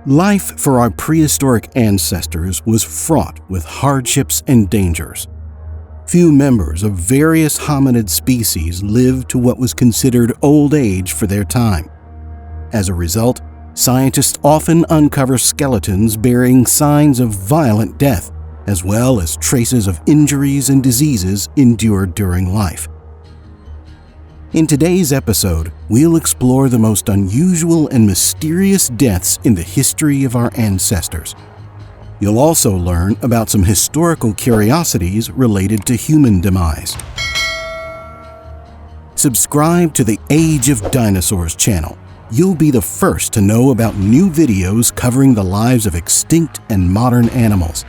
Life for our prehistoric ancestors was fraught with hardships and dangers. Few members of various hominid species lived to what was considered old age for their time. As a result, scientists often uncover skeletons bearing signs of violent death, as well as traces of injuries and diseases endured during life. In today's episode, we'll explore the most unusual and mysterious deaths in the history of our ancestors. You'll also learn about some historical curiosities related to human demise. Subscribe to the Age of Dinosaurs channel. You'll be the first to know about new videos covering the lives of extinct and modern animals.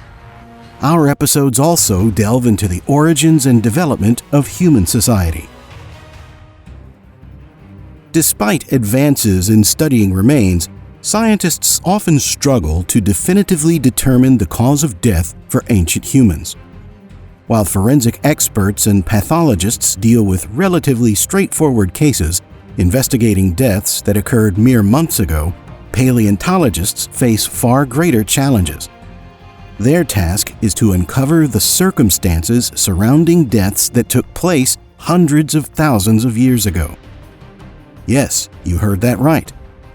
Our episodes also delve into the origins and development of human society. Despite advances in studying remains, scientists often struggle to definitively determine the cause of death for ancient humans. While forensic experts and pathologists deal with relatively straightforward cases, investigating deaths that occurred mere months ago, paleontologists face far greater challenges. Their task is to uncover the circumstances surrounding deaths that took place hundreds of thousands of years ago. Yes, you heard that right.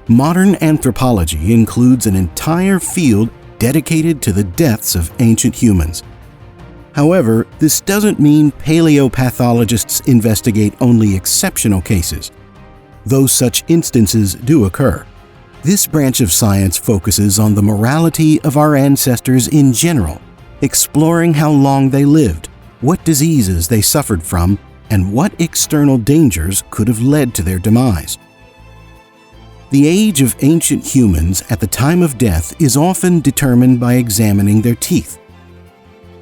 Modern anthropology includes an entire field dedicated to the deaths of ancient humans. However, this doesn't mean paleopathologists investigate only exceptional cases, though such instances do occur. This branch of science focuses on the morality of our ancestors in general, exploring how long they lived, what diseases they suffered from, and what external dangers could have led to their demise. The age of ancient humans at the time of death is often determined by examining their teeth.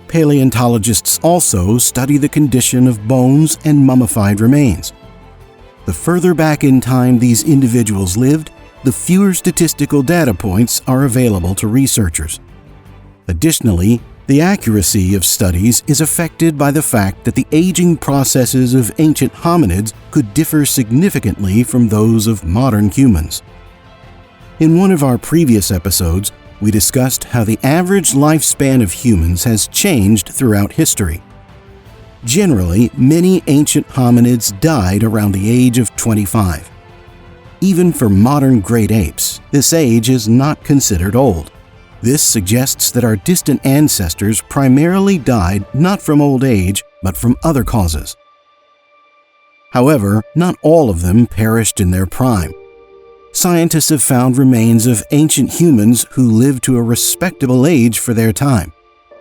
Paleontologists also study the condition of bones and mummified remains. The further back in time these individuals lived, the fewer statistical data points are available to researchers. Additionally, the accuracy of studies is affected by the fact that the aging processes of ancient hominids could differ significantly from those of modern humans. In one of our previous episodes, we discussed how the average lifespan of humans has changed throughout history. Generally, many ancient hominids died around the age of 25. Even for modern great apes, this age is not considered old. This suggests that our distant ancestors primarily died not from old age, but from other causes. However, not all of them perished in their prime. Scientists have found remains of ancient humans who lived to a respectable age for their time.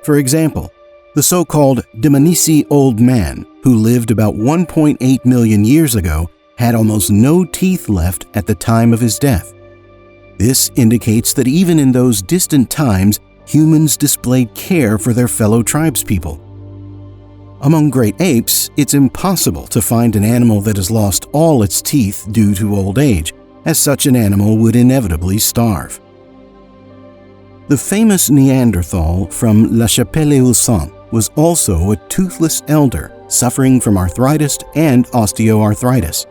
For example, the so-called Dmanisi old man, who lived about 1.8 million years ago, had almost no teeth left at the time of his death. This indicates that even in those distant times, humans displayed care for their fellow tribespeople. Among great apes, it's impossible to find an animal that has lost all its teeth due to old age, as such an animal would inevitably starve. The famous Neanderthal from La Chapelle-aux-Saints was also a toothless elder suffering from arthritis and osteoarthritis.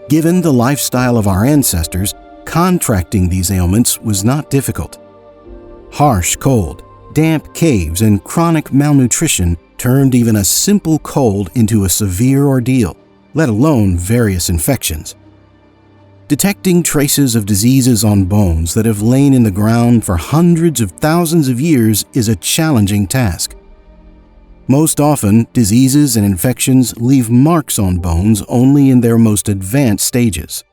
Given the lifestyle of our ancestors, contracting these ailments was not difficult. Harsh cold, damp caves, and chronic malnutrition turned even a simple cold into a severe ordeal, let alone various infections. Detecting traces of diseases on bones that have lain in the ground for hundreds of thousands of years is a challenging task. Most often, diseases and infections leave marks on bones only in their most advanced stages.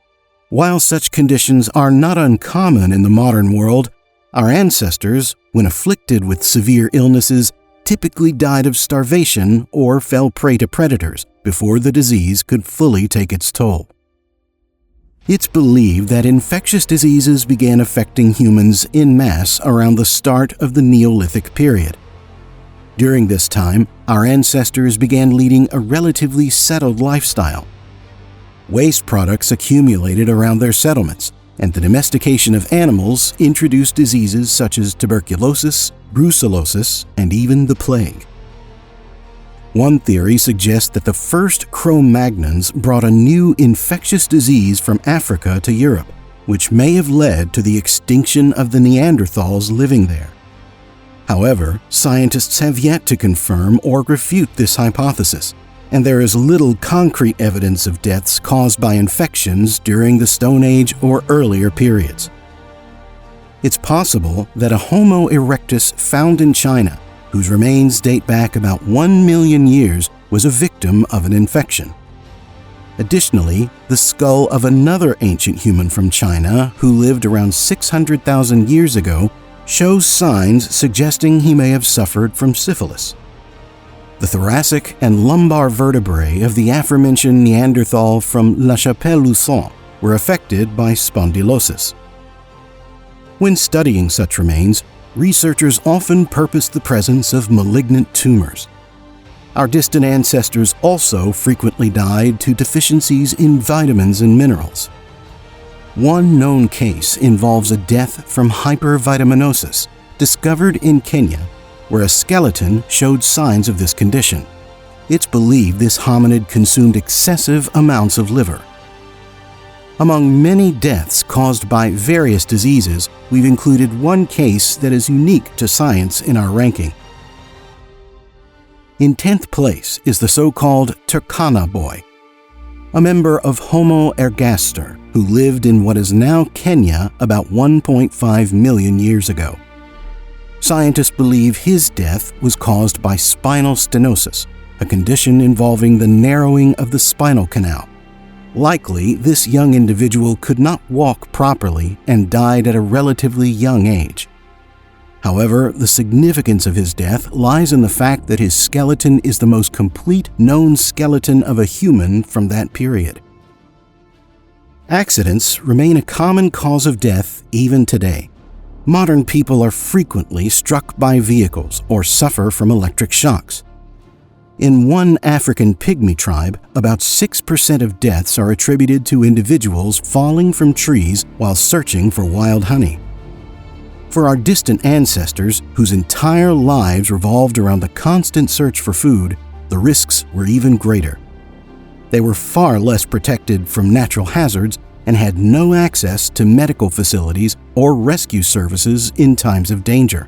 While such conditions are not uncommon in the modern world, our ancestors, when afflicted with severe illnesses, typically died of starvation or fell prey to predators before the disease could fully take its toll. It's believed that infectious diseases began affecting humans en masse around the start of the Neolithic period. During this time, our ancestors began leading a relatively settled lifestyle. Waste products accumulated around their settlements, and the domestication of animals introduced diseases such as tuberculosis, brucellosis, and even the plague. One theory suggests that the first Cro-Magnons brought a new infectious disease from Africa to Europe, which may have led to the extinction of the Neanderthals living there. However, scientists have yet to confirm or refute this hypothesis, and there is little concrete evidence of deaths caused by infections during the Stone Age or earlier periods. It's possible that a Homo erectus found in China, whose remains date back about 1 million years, was a victim of an infection. Additionally, the skull of another ancient human from China who lived around 600,000 years ago shows signs suggesting he may have suffered from syphilis. The thoracic and lumbar vertebrae of the aforementioned Neanderthal from La Chapelle-Luçon were affected by spondylosis. When studying such remains, researchers often purpose the presence of malignant tumors. Our distant ancestors also frequently died to deficiencies in vitamins and minerals. One known case involves a death from hypervitaminosis, discovered in Kenya, where a skeleton showed signs of this condition. It's believed this hominid consumed excessive amounts of liver. Among many deaths caused by various diseases, we've included one case that is unique to science in our ranking. In 10th place is the so-called Turkana boy, a member of Homo ergaster who lived in what is now Kenya about 1.5 million years ago. Scientists believe his death was caused by spinal stenosis, a condition involving the narrowing of the spinal canal. Likely, this young individual could not walk properly and died at a relatively young age. However, the significance of his death lies in the fact that his skeleton is the most complete known skeleton of a human from that period. Accidents remain a common cause of death even today. Modern people are frequently struck by vehicles or suffer from electric shocks. In one African pygmy tribe, about 6% of deaths are attributed to individuals falling from trees while searching for wild honey. For our distant ancestors, whose entire lives revolved around the constant search for food, the risks were even greater. They were far less protected from natural hazards and had no access to medical facilities or rescue services in times of danger.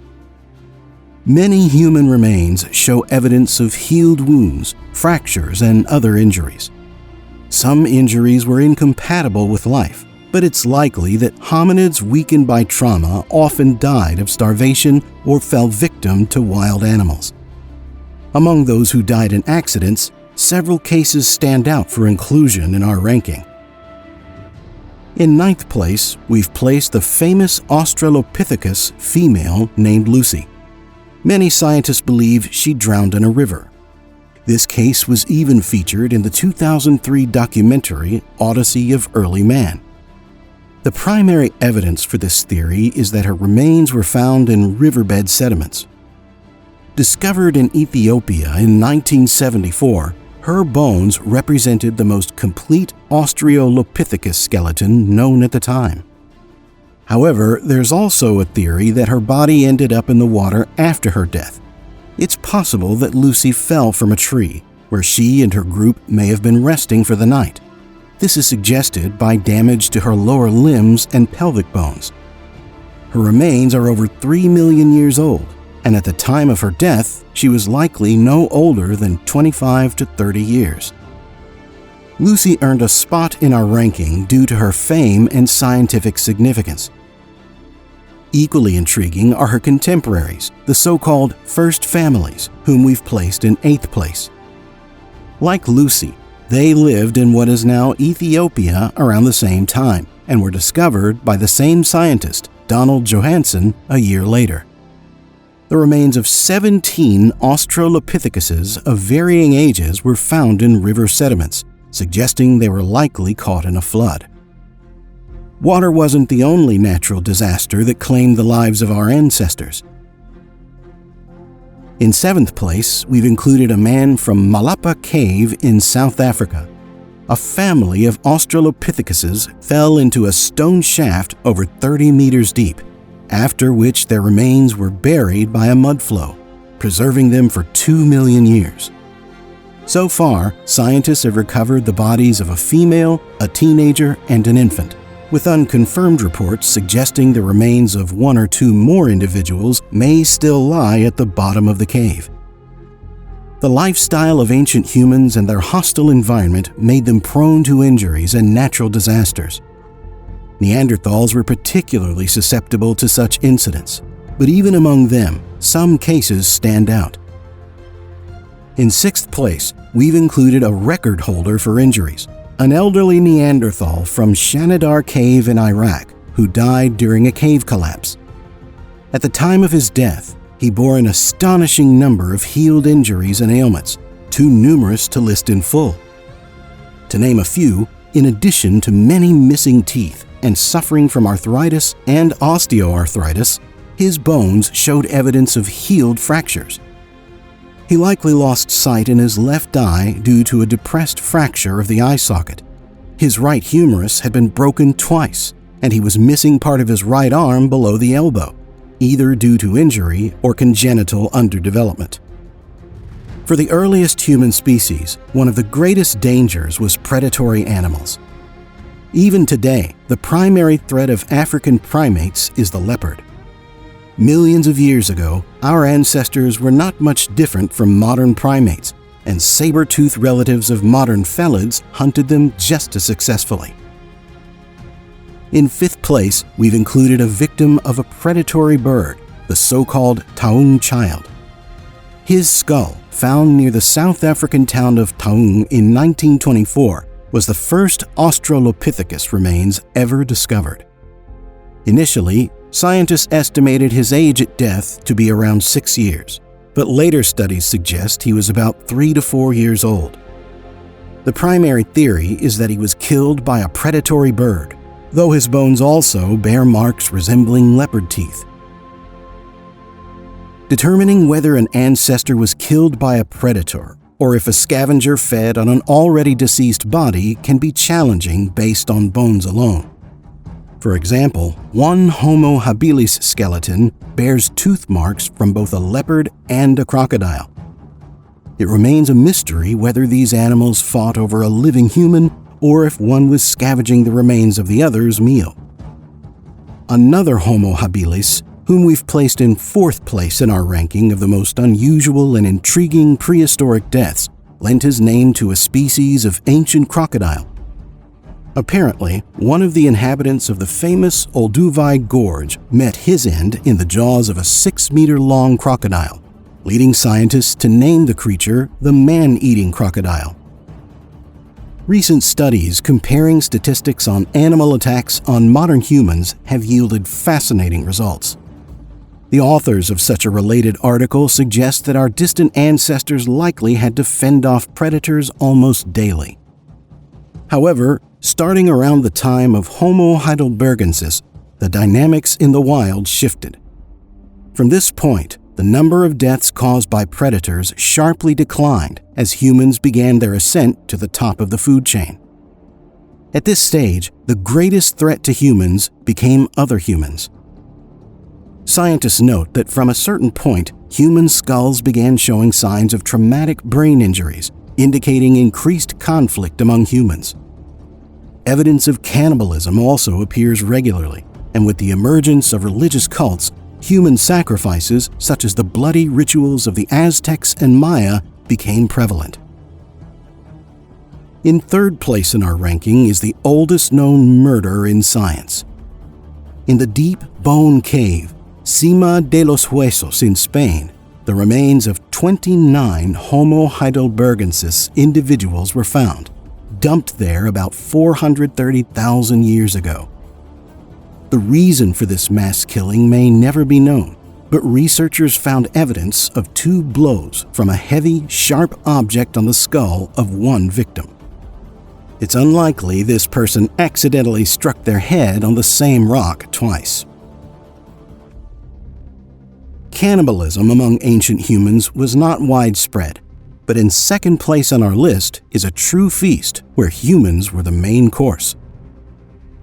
Many human remains show evidence of healed wounds, fractures, and other injuries. Some injuries were incompatible with life, but it's likely that hominids weakened by trauma often died of starvation or fell victim to wild animals. Among those who died in accidents, several cases stand out for inclusion in our ranking. In 9th place, we've placed the famous Australopithecus female named Lucy. Many scientists believe she drowned in a river. This case was even featured in the 2003 documentary Odyssey of Early Man. The primary evidence for this theory is that her remains were found in riverbed sediments. Discovered in Ethiopia in 1974, her bones represented the most complete Australopithecus skeleton known at the time. However, there's also a theory that her body ended up in the water after her death. It's possible that Lucy fell from a tree, where she and her group may have been resting for the night. This is suggested by damage to her lower limbs and pelvic bones. Her remains are over 3 million years old, and at the time of her death, she was likely no older than 25 to 30 years. Lucy earned a spot in our ranking due to her fame and scientific significance. Equally intriguing are her contemporaries, the so-called first families, whom we've placed in 8th place. Like Lucy, they lived in what is now Ethiopia around the same time and were discovered by the same scientist, Donald Johanson, a year later. The remains of 17 Australopithekuses of varying ages were found in river sediments, suggesting they were likely caught in a flood. Water wasn't the only natural disaster that claimed the lives of our ancestors. In 7th place, we've included a man from Malapa Cave in South Africa. A family of Australopithekuses fell into a stone shaft over 30 meters deep, after which their remains were buried by a mudflow, preserving them for 2 million years. So far, scientists have recovered the bodies of a female, a teenager, and an infant, with unconfirmed reports suggesting the remains of one or two more individuals may still lie at the bottom of the cave. The lifestyle of ancient humans and their hostile environment made them prone to injuries and natural disasters. Neanderthals were particularly susceptible to such incidents, but even among them, some cases stand out. In sixth place, we've included a record holder for injuries, an elderly Neanderthal from Shanidar Cave in Iraq who died during a cave collapse. At the time of his death, he bore an astonishing number of healed injuries and ailments, too numerous to list in full. To name a few, in addition to many missing teeth and suffering from arthritis and osteoarthritis, his bones showed evidence of healed fractures. He likely lost sight in his left eye due to a depressed fracture of the eye socket. His right humerus had been broken twice, and he was missing part of his right arm below the elbow, either due to injury or congenital underdevelopment. For the earliest human species, one of the greatest dangers was predatory animals. Even today, the primary threat of African primates is the leopard. Millions of years ago, our ancestors were not much different from modern primates, and saber-toothed relatives of modern felids hunted them just as successfully. In fifth place, we've included a victim of a predatory bird, the so-called Taung child. His skull, found near the South African town of Taung in 1924, was the first Australopithecus remains ever discovered. Initially, scientists estimated his age at death to be around 6 years, but later studies suggest he was about 3 to 4 years old. The primary theory is that he was killed by a predatory bird, though his bones also bear marks resembling leopard teeth. Determining whether an ancestor was killed by a predator or if a scavenger fed on an already deceased body can be challenging based on bones alone. For example, one Homo habilis skeleton bears tooth marks from both a leopard and a crocodile. It remains a mystery whether these animals fought over a living human or if one was scavenging the remains of the other's meal. Another Homo habilis, whom we've placed in fourth place in our ranking of the most unusual and intriguing prehistoric deaths, lent his name to a species of ancient crocodile. Apparently, one of the inhabitants of the famous Olduvai Gorge met his end in the jaws of a 6-meter-long crocodile, leading scientists to name the creature the man-eating crocodile. Recent studies comparing statistics on animal attacks on modern humans have yielded fascinating results. The authors of such a related article suggest that our distant ancestors likely had to fend off predators almost daily. However, starting around the time of Homo heidelbergensis, the dynamics in the wild shifted. From this point, the number of deaths caused by predators sharply declined as humans began their ascent to the top of the food chain. At this stage, the greatest threat to humans became other humans. Scientists note that from a certain point, human skulls began showing signs of traumatic brain injuries, indicating increased conflict among humans. Evidence of cannibalism also appears regularly, and with the emergence of religious cults, human sacrifices, such as the bloody rituals of the Aztecs and Maya, became prevalent. In third place in our ranking is the oldest known murder in science. In the deep bone cave, Cima de los Huesos in Spain, the remains of 29 Homo heidelbergensis individuals were found, dumped there about 430,000 years ago. The reason for this mass killing may never be known, but researchers found evidence of 2 blows from a heavy, sharp object on the skull of one victim. It's unlikely this person accidentally struck their head on the same rock twice. Cannibalism among ancient humans was not widespread, but in second place on our list is a true feast where humans were the main course.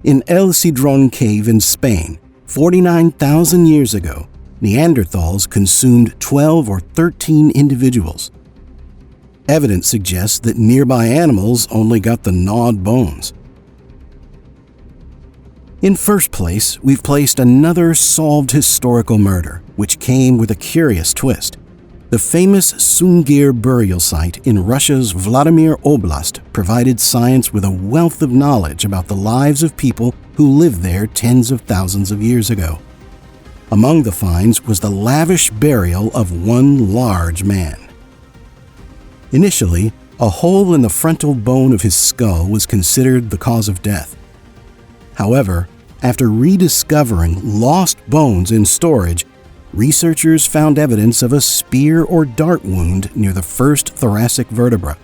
In El Cidrón Cave in Spain, 49,000 years ago, Neanderthals consumed 12 or 13 individuals. Evidence suggests that nearby animals only got the gnawed bones. In first place, we've placed another solved historical murder, which came with a curious twist. The famous Sungir burial site in Russia's Vladimir Oblast provided science with a wealth of knowledge about the lives of people who lived there tens of thousands of years ago. Among the finds was the lavish burial of one large man. Initially, a hole in the frontal bone of his skull was considered the cause of death. However, after rediscovering lost bones in storage, researchers found evidence of a spear or dart wound near the first thoracic vertebra.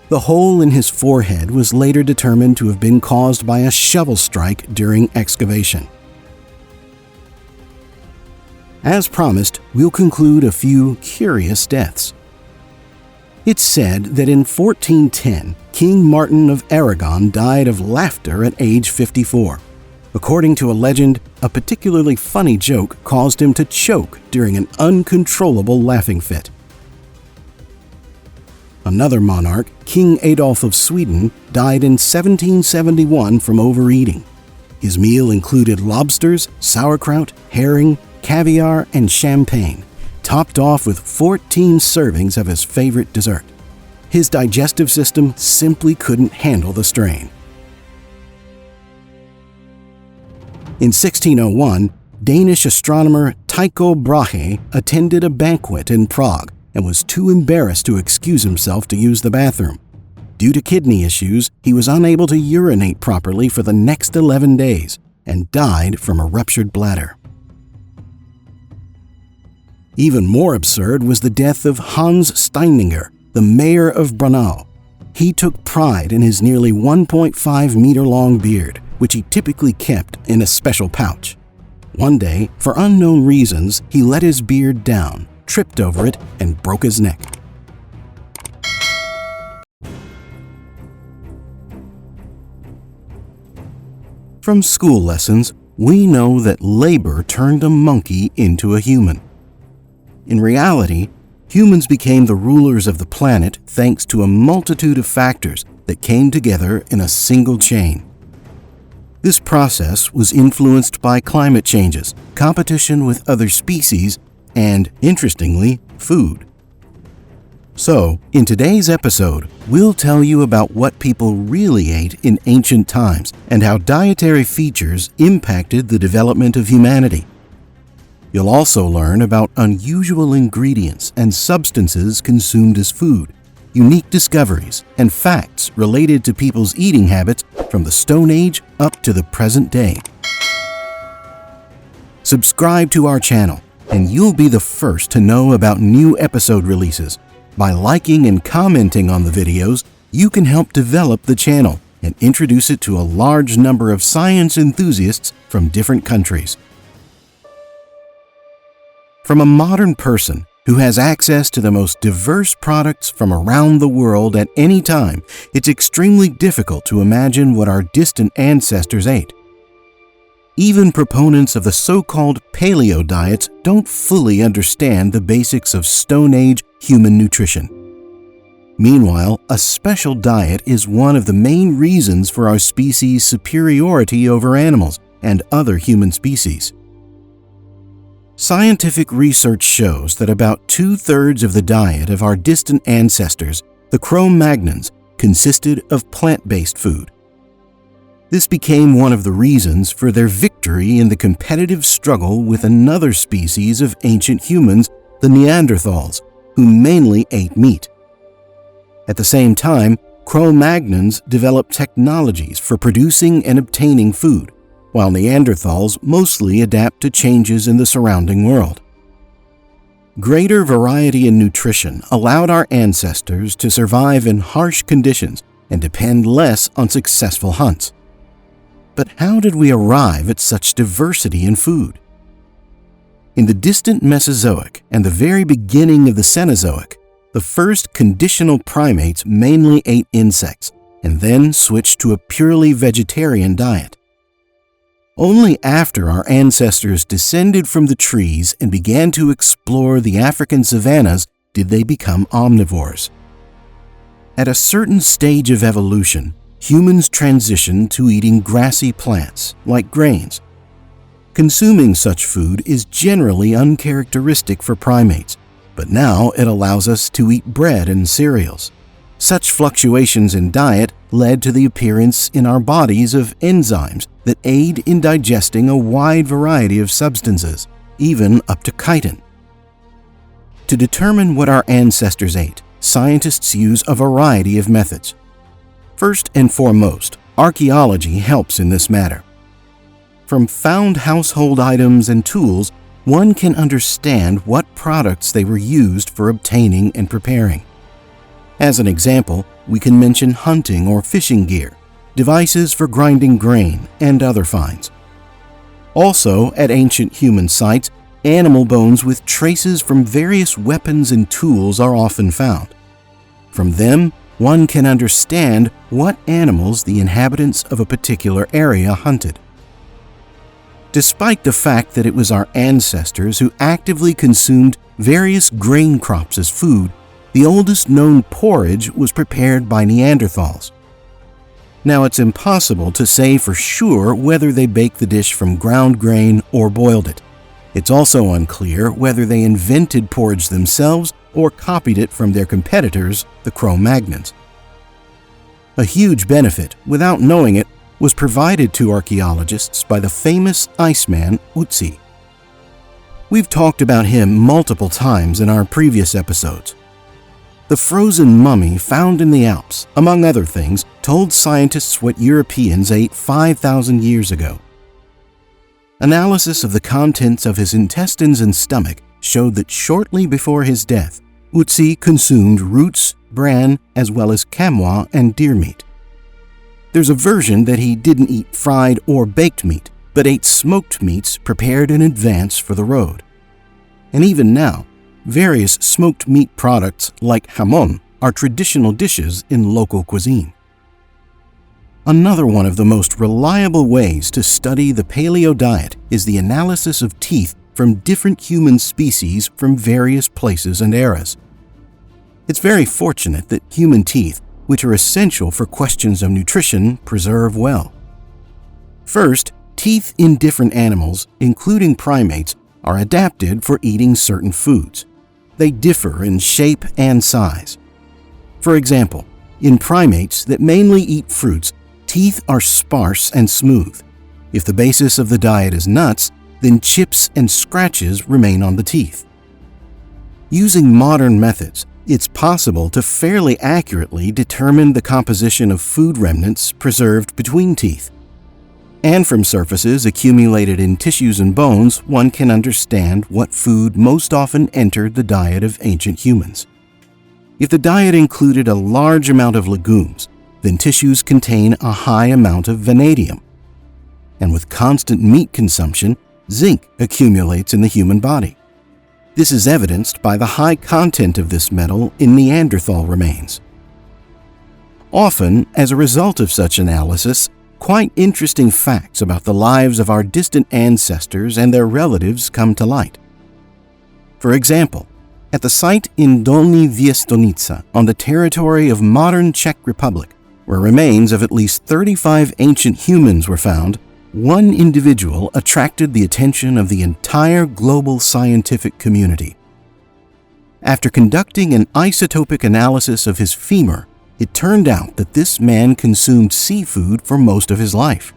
The hole in his forehead was later determined to have been caused by a shovel strike during excavation. As promised, we'll conclude a few curious deaths. It's said that in 1410, King Martin of Aragon died of laughter at age 54. According to a legend, a particularly funny joke caused him to choke during an uncontrollable laughing fit. Another monarch, King Adolf of Sweden, died in 1771 from overeating. His meal included lobsters, sauerkraut, herring, caviar, and champagne, topped off with 14 servings of his favorite dessert. His digestive system simply couldn't handle the strain. In 1601, Danish astronomer Tycho Brahe attended a banquet in Prague and was too embarrassed to excuse himself to use the bathroom. Due to kidney issues, he was unable to urinate properly for the next 11 days and died from a ruptured bladder. Even more absurd was the death of Hans Steininger, the mayor of Braunau. He took pride in his nearly 1.5-meter-long beard, which he typically kept in a special pouch. One day, for unknown reasons, he let his beard down, tripped over it, and broke his neck. From school lessons, we know that labor turned a monkey into a human. In reality, humans became the rulers of the planet thanks to a multitude of factors that came together in a single chain. This process was influenced by climate changes, competition with other species, and, interestingly, food. So, in today's episode, we'll tell you about what people really ate in ancient times and how dietary features impacted the development of humanity. You'll also learn about unusual ingredients and substances consumed as food, unique discoveries, and facts related to people's eating habits from the Stone Age up to the present day. Subscribe to our channel, and you'll be the first to know about new episode releases. By liking and commenting on the videos, you can help develop the channel and introduce it to a large number of science enthusiasts from different countries. From a modern person who has access to the most diverse products from around the world at any time, it's extremely difficult to imagine what our distant ancestors ate. Even proponents of the so-called paleo diets don't fully understand the basics of Stone Age human nutrition. Meanwhile, a special diet is one of the main reasons for our species' superiority over animals and other human species. Scientific research shows that about 2/3 of the diet of our distant ancestors, the Cro-Magnons, consisted of plant-based food. This became one of the reasons for their victory in the competitive struggle with another species of ancient humans, the Neanderthals, who mainly ate meat. At the same time, Cro-Magnons developed technologies for producing and obtaining food, while Neanderthals mostly adapt to changes in the surrounding world. Greater variety in nutrition allowed our ancestors to survive in harsh conditions and depend less on successful hunts. But how did we arrive at such diversity in food? In the distant Mesozoic and the very beginning of the Cenozoic, the first conditional primates mainly ate insects and then switched to a purely vegetarian diet. Only after our ancestors descended from the trees and began to explore the African savannas did they become omnivores. At a certain stage of evolution, humans transitioned to eating grassy plants, like grains. Consuming such food is generally uncharacteristic for primates, but now it allows us to eat bread and cereals. Such fluctuations in diet led to the appearance in our bodies of enzymes that aid in digesting a wide variety of substances, even up to chitin. To determine what our ancestors ate, scientists use a variety of methods. First and foremost, archaeology helps in this matter. From found household items and tools, one can understand what products they were used for obtaining and preparing. As an example, we can mention hunting or fishing gear, devices for grinding grain, and other finds. Also, at ancient human sites, animal bones with traces from various weapons and tools are often found. From them, one can understand what animals the inhabitants of a particular area hunted. Despite the fact that it was our ancestors who actively consumed various grain crops as food, the oldest known porridge was prepared by Neanderthals. Now, it's impossible to say for sure whether they baked the dish from ground grain or boiled it. It's also unclear whether they invented porridge themselves or copied it from their competitors, the Cro-Magnons. A huge benefit, without knowing it, was provided to archaeologists by the famous Iceman Ötzi. We've talked about him multiple times in our previous episodes. The frozen mummy found in the Alps, among other things, told scientists what Europeans ate 5,000 years ago. Analysis of the contents of his intestines and stomach showed that shortly before his death, Ötzi consumed roots, bran, as well as chamois and deer meat. There's a version that he didn't eat fried or baked meat, but ate smoked meats prepared in advance for the road. And even now, various smoked meat products like jamón are traditional dishes in local cuisine. Another one of the most reliable ways to study the paleo diet is the analysis of teeth from different human species from various places and eras. It's very fortunate that human teeth, which are essential for questions of nutrition, preserve well. First, teeth in different animals, including primates, are adapted for eating certain foods. They differ in shape and size. For example, in primates that mainly eat fruits, teeth are sparse and smooth. If the basis of the diet is nuts, then chips and scratches remain on the teeth. Using modern methods, it's possible to fairly accurately determine the composition of food remnants preserved between teeth. And from surfaces accumulated in tissues and bones, one can understand what food most often entered the diet of ancient humans. If the diet included a large amount of legumes, then tissues contain a high amount of vanadium. And with constant meat consumption, zinc accumulates in the human body. This is evidenced by the high content of this metal in Neanderthal remains. Often, as a result of such analysis, quite interesting facts about the lives of our distant ancestors and their relatives come to light. For example, at the site in Dolní Věstonice on the territory of modern Czech Republic, where remains of at least 35 ancient humans were found, one individual attracted the attention of the entire global scientific community. After conducting an isotopic analysis of his femur, it turned out that this man consumed seafood for most of his life.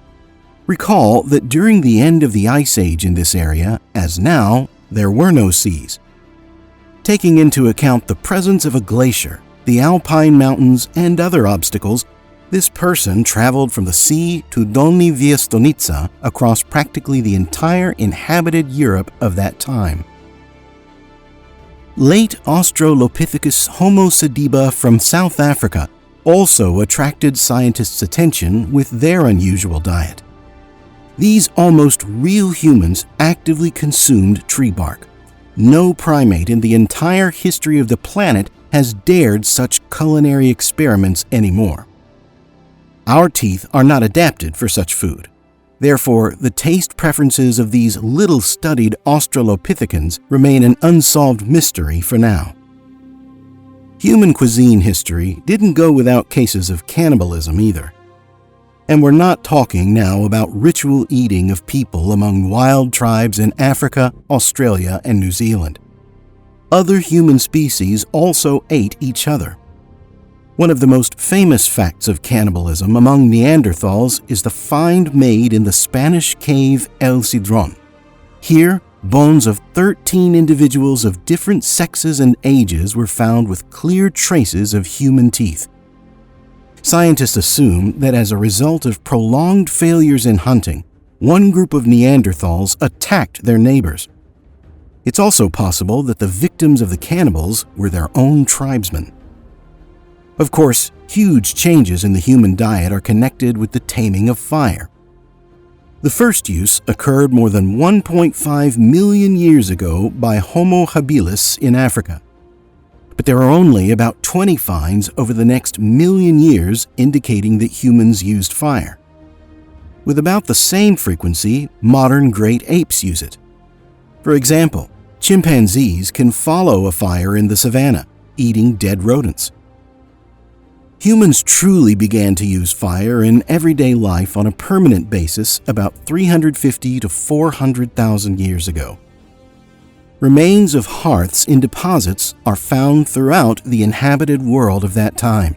Recall that during the end of the Ice Age in this area, as now, there were no seas. Taking into account the presence of a glacier, the Alpine mountains, and other obstacles, this person traveled from the sea to Dolní Věstonice across practically the entire inhabited Europe of that time. Late Australopithecus Homo sediba from South Africa also attracted scientists' attention with their unusual diet. These almost real humans actively consumed tree bark. No primate in the entire history of the planet has dared such culinary experiments anymore. Our teeth are not adapted for such food. Therefore, the taste preferences of these little-studied Australopithecans remain an unsolved mystery for now. Human cuisine history didn't go without cases of cannibalism either. And we're not talking now about ritual eating of people among wild tribes in Africa, Australia, and New Zealand. Other human species also ate each other. One of the most famous facts of cannibalism among Neanderthals is the find made in the Spanish cave El Cidrón. Here, bones of 13 individuals of different sexes and ages were found with clear traces of human teeth. Scientists assume that as a result of prolonged failures in hunting, one group of Neanderthals attacked their neighbors. It's also possible that the victims of the cannibals were their own tribesmen. Of course, huge changes in the human diet are connected with the taming of fire. The first use occurred more than 1.5 million years ago by Homo habilis in Africa. But there are only about 20 finds over the next million years indicating that humans used fire. With about the same frequency, modern great apes use it. For example, chimpanzees can follow a fire in the savannah, eating dead rodents. Humans truly began to use fire in everyday life on a permanent basis about 350 to 400,000 years ago. Remains of hearths in deposits are found throughout the inhabited world of that time.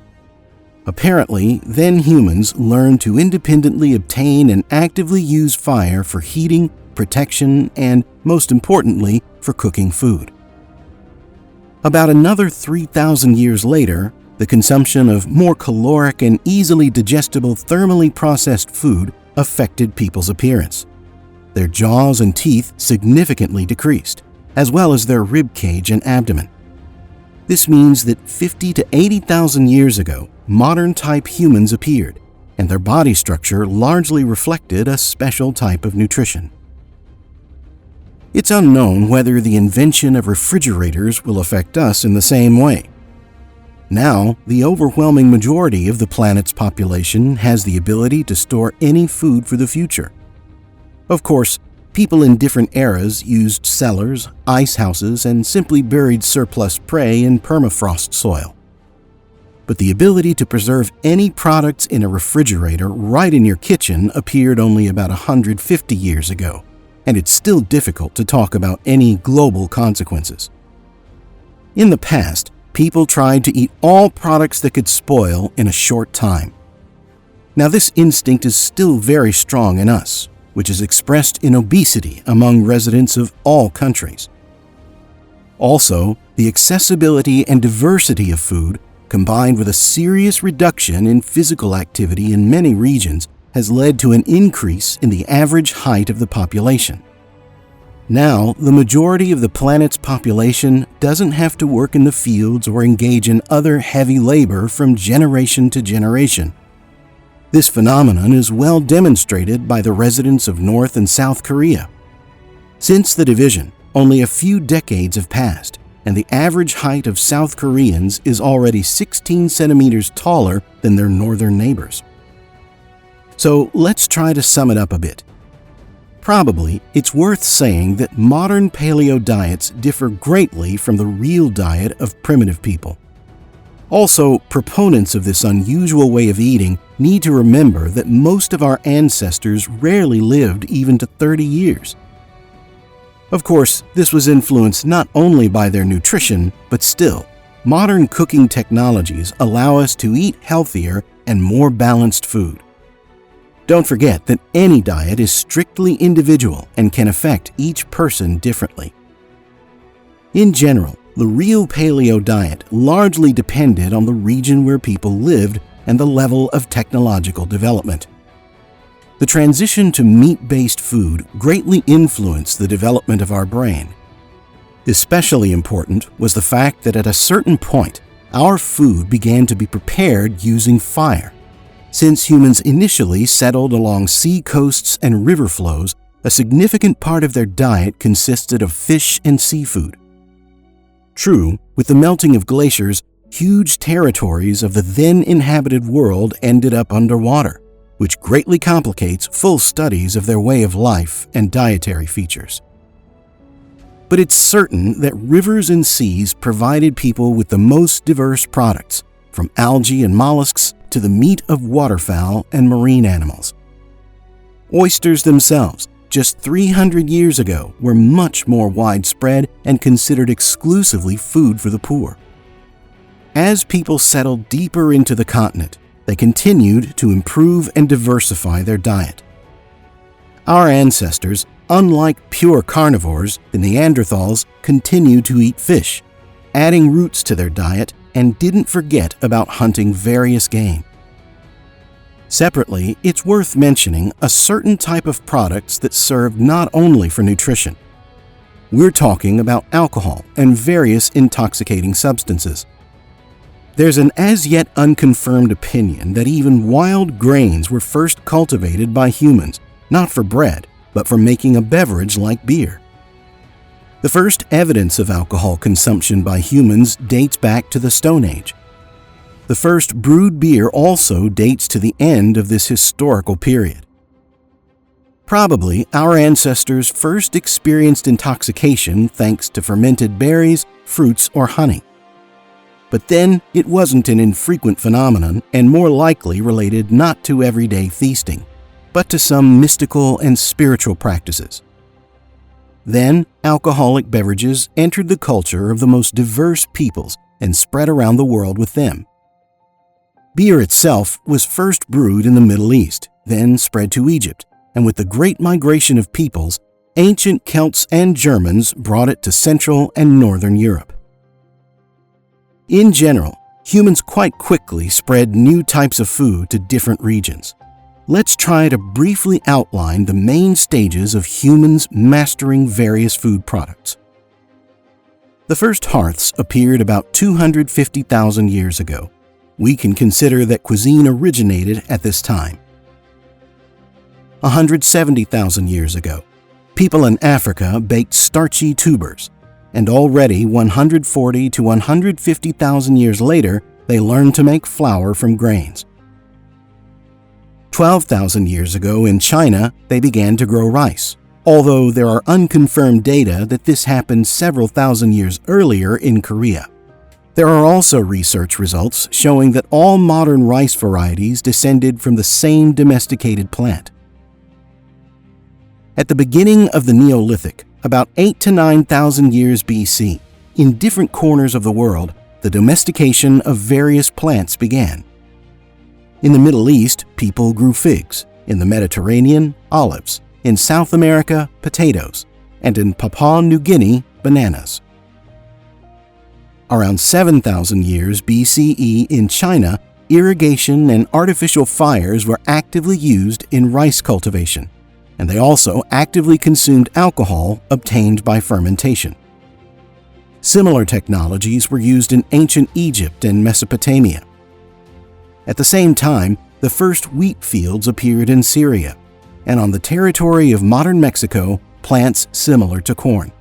Apparently, then humans learned to independently obtain and actively use fire for heating, protection, and, most importantly, for cooking food. About another 3,000 years later, the consumption of more caloric and easily digestible thermally processed food affected people's appearance. Their jaws and teeth significantly decreased, as well as their rib cage and abdomen. This means that 50 to 80,000 years ago, modern-type humans appeared, and their body structure largely reflected a special type of nutrition. It's unknown whether the invention of refrigerators will affect us in the same way. Now, the overwhelming majority of the planet's population has the ability to store any food for the future. Of course, people in different eras used cellars, ice houses, and simply buried surplus prey in permafrost soil. But the ability to preserve any products in a refrigerator right in your kitchen appeared only about 150 years ago, and it's still difficult to talk about any global consequences. In the past, people tried to eat all products that could spoil in a short time. Now, this instinct is still very strong in us, which is expressed in obesity among residents of all countries. Also, the accessibility and diversity of food, combined with a serious reduction in physical activity in many regions, has led to an increase in the average height of the population. Now, the majority of the planet's population doesn't have to work in the fields or engage in other heavy labor from generation to generation. This phenomenon is well demonstrated by the residents of North and South Korea. Since the division, only a few decades have passed, and the average height of South Koreans is already 16 centimeters taller than their northern neighbors. So let's try to sum it up a bit. Probably, it's worth saying that modern paleo diets differ greatly from the real diet of primitive people. Also, proponents of this unusual way of eating need to remember that most of our ancestors rarely lived even to 30 years. Of course, this was influenced not only by their nutrition, but still, modern cooking technologies allow us to eat healthier and more balanced food. Don't forget that any diet is strictly individual and can affect each person differently. In general, the real paleo diet largely depended on the region where people lived and the level of technological development. The transition to meat-based food greatly influenced the development of our brain. Especially important was the fact that at a certain point, our food began to be prepared using fire. Since humans initially settled along sea coasts and river flows, a significant part of their diet consisted of fish and seafood. True, with the melting of glaciers, huge territories of the then inhabited world ended up underwater, which greatly complicates full studies of their way of life and dietary features. But it's certain that rivers and seas provided people with the most diverse products, from algae and mollusks to the meat of waterfowl and marine animals. Oysters themselves, just 300 years ago, were much more widespread and considered exclusively food for the poor. As people settled deeper into the continent, they continued to improve and diversify their diet. Our ancestors, unlike pure carnivores, the Neanderthals, continued to eat fish, adding roots to their diet, and didn't forget about hunting various game. Separately, it's worth mentioning a certain type of products that served not only for nutrition. We're talking about alcohol and various intoxicating substances. There's an as-yet unconfirmed opinion that even wild grains were first cultivated by humans, not for bread, but for making a beverage like beer. The first evidence of alcohol consumption by humans dates back to the Stone Age. The first brewed beer also dates to the end of this historical period. Probably our ancestors first experienced intoxication thanks to fermented berries, fruits, or honey. But then it wasn't an infrequent phenomenon and more likely related not to everyday feasting, but to some mystical and spiritual practices. Then, alcoholic beverages entered the culture of the most diverse peoples and spread around the world with them. Beer itself was first brewed in the Middle East, then spread to Egypt, and with the great migration of peoples, ancient Celts and Germans brought it to Central and Northern Europe. In general, humans quite quickly spread new types of food to different regions. Let's try to briefly outline the main stages of humans mastering various food products. The first hearths appeared about 250,000 years ago. We can consider that cuisine originated at this time. 170,000 years ago, people in Africa baked starchy tubers, and already 140 to 150,000 years later, they learned to make flour from grains. 12,000 years ago in China, they began to grow rice, although there are unconfirmed data that this happened several thousand years earlier in Korea. There are also research results showing that all modern rice varieties descended from the same domesticated plant. At the beginning of the Neolithic, about 8 to 9,000 years BC, in different corners of the world, the domestication of various plants began. In the Middle East, people grew figs, in the Mediterranean, olives, in South America, potatoes, and in Papua New Guinea, bananas. Around 7,000 years BCE in China, irrigation and artificial fires were actively used in rice cultivation, and they also actively consumed alcohol obtained by fermentation. Similar technologies were used in ancient Egypt and Mesopotamia. At the same time, the first wheat fields appeared in Syria, and on the territory of modern Mexico, plants similar to corn.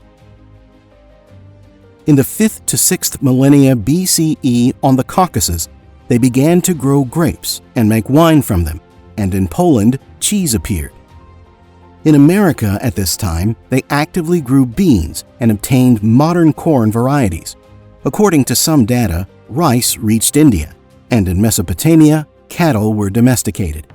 In the 5th to 6th millennia BCE on the Caucasus, they began to grow grapes and make wine from them, and in Poland, cheese appeared. In America at this time, they actively grew beans and obtained modern corn varieties. According to some data, rice reached India, and in Mesopotamia, cattle were domesticated.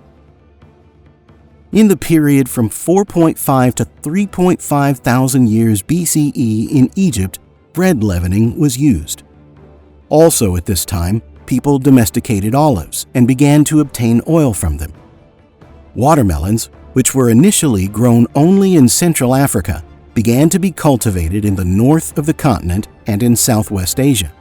In the period from 4.5 to 3.5 thousand years BCE in Egypt, bread leavening was used. Also at this time, people domesticated olives and began to obtain oil from them. Watermelons, which were initially grown only in Central Africa, began to be cultivated in the north of the continent and in Southwest Asia.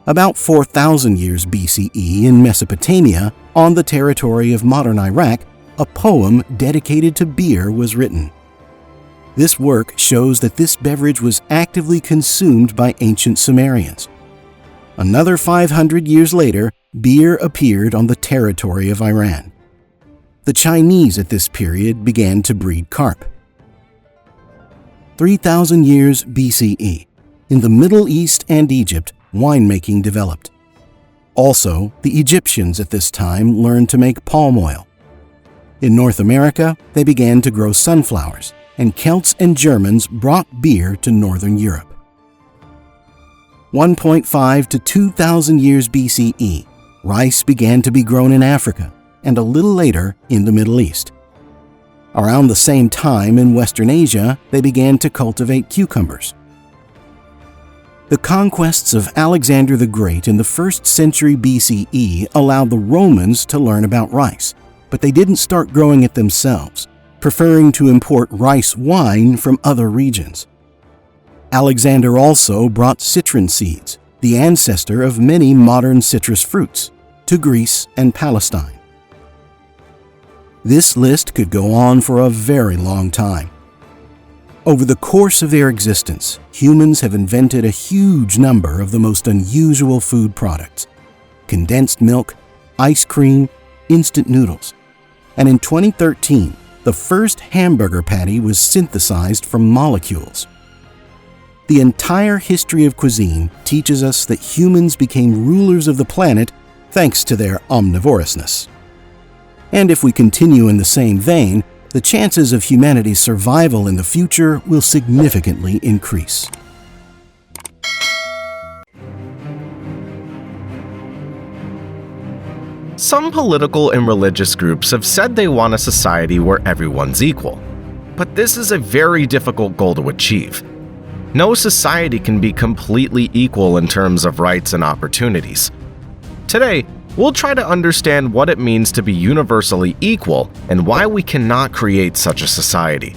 About 4,000 years BCE in Mesopotamia, on the territory of modern Iraq, a poem dedicated to beer was written. This work shows that this beverage was actively consumed by ancient Sumerians. Another 500 years later, beer appeared on the territory of Iran. The Chinese at this period began to breed carp. 3,000 years BCE, in the Middle East and Egypt, winemaking developed. Also, the Egyptians at this time learned to make palm oil. In North America, they began to grow sunflowers, and Celts and Germans brought beer to Northern Europe. 1.5 to 2,000 years BCE, rice began to be grown in Africa, and a little later in the Middle East. Around the same time in Western Asia, they began to cultivate cucumbers. The conquests of Alexander the Great in the 1st century BCE allowed the Romans to learn about rice, but they didn't start growing it themselves, preferring to import rice wine from other regions. Alexander also brought citron seeds, the ancestor of many modern citrus fruits, to Greece and Palestine. This list could go on for a very long time. Over the course of their existence, humans have invented a huge number of the most unusual food products: condensed milk, ice cream, instant noodles. And in 2013, the first hamburger patty was synthesized from molecules. The entire history of cuisine teaches us that humans became rulers of the planet thanks to their omnivorousness. And if we continue in the same vein, the chances of humanity's survival in the future will significantly increase. Some political and religious groups have said they want a society where everyone's equal. But this is a very difficult goal to achieve. No society can be completely equal in terms of rights and opportunities. Today, we'll try to understand what it means to be universally equal and why we cannot create such a society.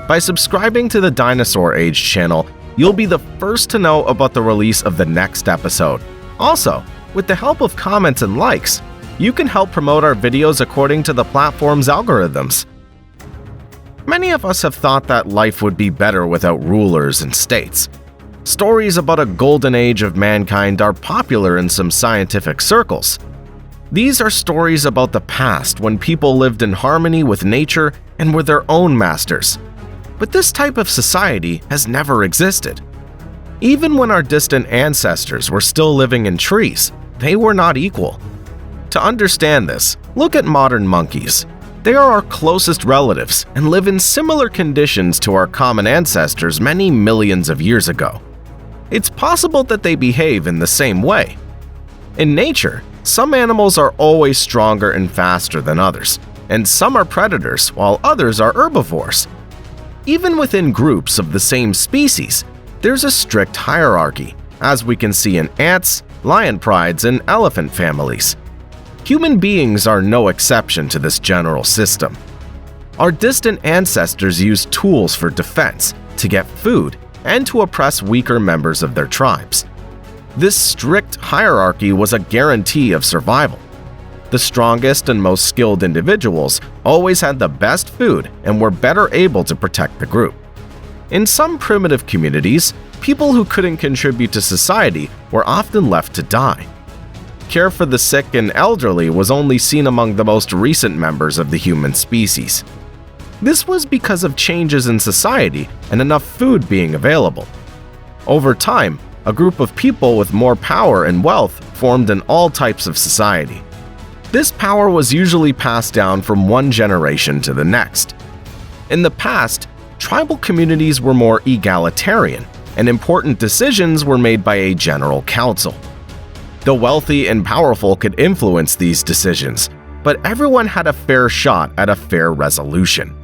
By subscribing to the Dinosaur Age channel, you'll be the first to know about the release of the next episode. Also, with the help of comments and likes, you can help promote our videos according to the platform's algorithms. Many of us have thought that life would be better without rulers and states. Stories about a golden age of mankind are popular in some scientific circles. These are stories about the past when people lived in harmony with nature and were their own masters. But this type of society has never existed. Even when our distant ancestors were still living in trees, they were not equal. To understand this, look at modern monkeys. They are our closest relatives and live in similar conditions to our common ancestors many millions of years ago. It's possible that they behave in the same way. In nature, some animals are always stronger and faster than others, and some are predators while others are herbivores. Even within groups of the same species, there's a strict hierarchy, as we can see in ants, lion prides, and elephant families. Human beings are no exception to this general system. Our distant ancestors used tools for defense, to get food, and to oppress weaker members of their tribes. This strict hierarchy was a guarantee of survival. The strongest and most skilled individuals always had the best food and were better able to protect the group. In some primitive communities, people who couldn't contribute to society were often left to die. Care for the sick and elderly was only seen among the most recent members of the human species. This was because of changes in society and enough food being available. Over time, a group of people with more power and wealth formed in all types of society. This power was usually passed down from one generation to the next. In the past, tribal communities were more egalitarian, and important decisions were made by a general council. The wealthy and powerful could influence these decisions, but everyone had a fair shot at a fair resolution.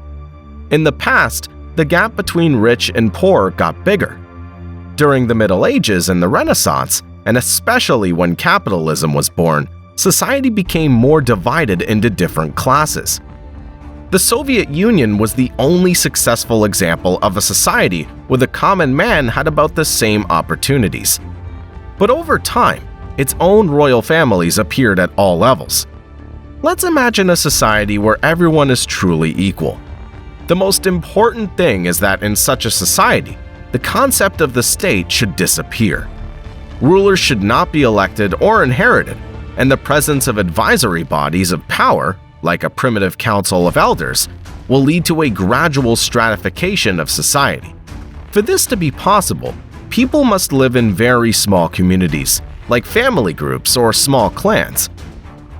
In the past, the gap between rich and poor got bigger. During the Middle Ages and the Renaissance, and especially when capitalism was born, society became more divided into different classes. The Soviet Union was the only successful example of a society where the common man had about the same opportunities. But over time, its own royal families appeared at all levels. Let's imagine a society where everyone is truly equal. The most important thing is that in such a society, the concept of the state should disappear. Rulers should not be elected or inherited, and the presence of advisory bodies of power, like a primitive council of elders, will lead to a gradual stratification of society. For this to be possible, people must live in very small communities, like family groups or small clans.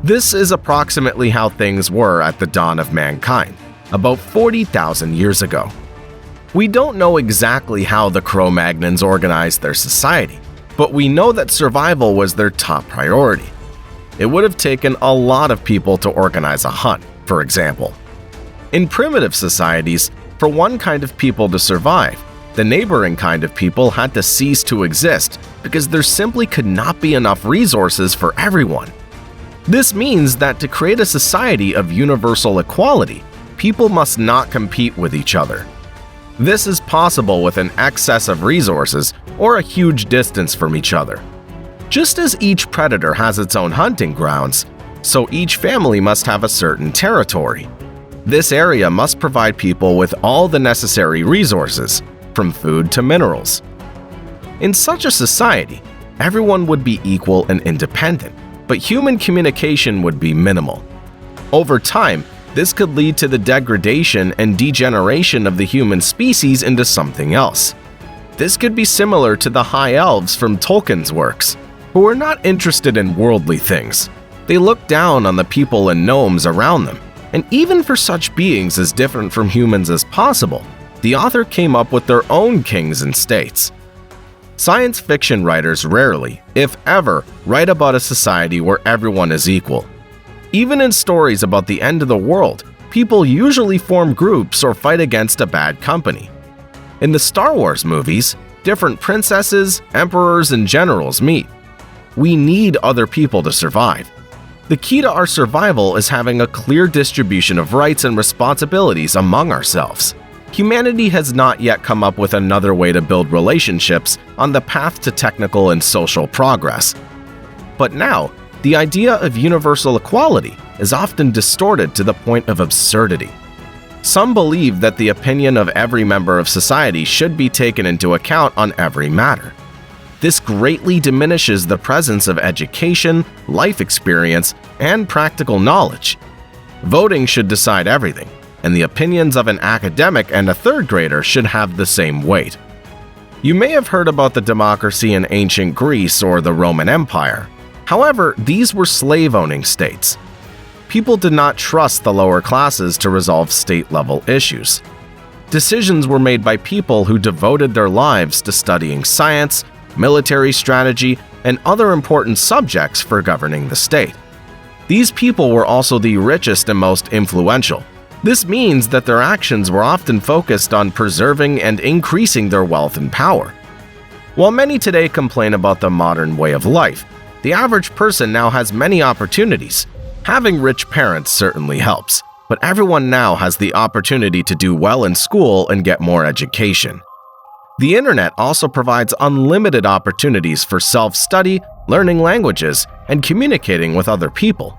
This is approximately how things were at the dawn of mankind, about 40,000 years ago. We don't know exactly how the Cro-Magnons organized their society, but we know that survival was their top priority. It would have taken a lot of people to organize a hunt, for example. In primitive societies, for one kind of people to survive, the neighboring kind of people had to cease to exist because there simply could not be enough resources for everyone. This means that to create a society of universal equality, people must not compete with each other. This is possible with an excess of resources or a huge distance from each other. Just as each predator has its own hunting grounds, so each family must have a certain territory. This area must provide people with all the necessary resources, from food to minerals. In such a society, everyone would be equal and independent, but human communication would be minimal. Over time, this could lead to the degradation and degeneration of the human species into something else. This could be similar to the High Elves from Tolkien's works, who were not interested in worldly things. They looked down on the people and gnomes around them, and even for such beings as different from humans as possible, the author came up with their own kings and states. Science fiction writers rarely, if ever, write about a society where everyone is equal. Even in stories about the end of the world, people usually form groups or fight against a bad company. In the Star Wars movies, different princesses, emperors, and generals meet. We need other people to survive. The key to our survival is having a clear distribution of rights and responsibilities among ourselves. Humanity has not yet come up with another way to build relationships on the path to technical and social progress. But now, the idea of universal equality is often distorted to the point of absurdity. Some believe that the opinion of every member of society should be taken into account on every matter. This greatly diminishes the presence of education, life experience, and practical knowledge. Voting should decide everything, and the opinions of an academic and a third grader should have the same weight. You may have heard about the democracy in ancient Greece or the Roman Empire. However, these were slave-owning states. People did not trust the lower classes to resolve state-level issues. Decisions were made by people who devoted their lives to studying science, military strategy, and other important subjects for governing the state. These people were also the richest and most influential. This means that their actions were often focused on preserving and increasing their wealth and power. While many today complain about the modern way of life, the average person now has many opportunities. Having rich parents certainly helps, but everyone now has the opportunity to do well in school and get more education. The internet also provides unlimited opportunities for self-study, learning languages, and communicating with other people.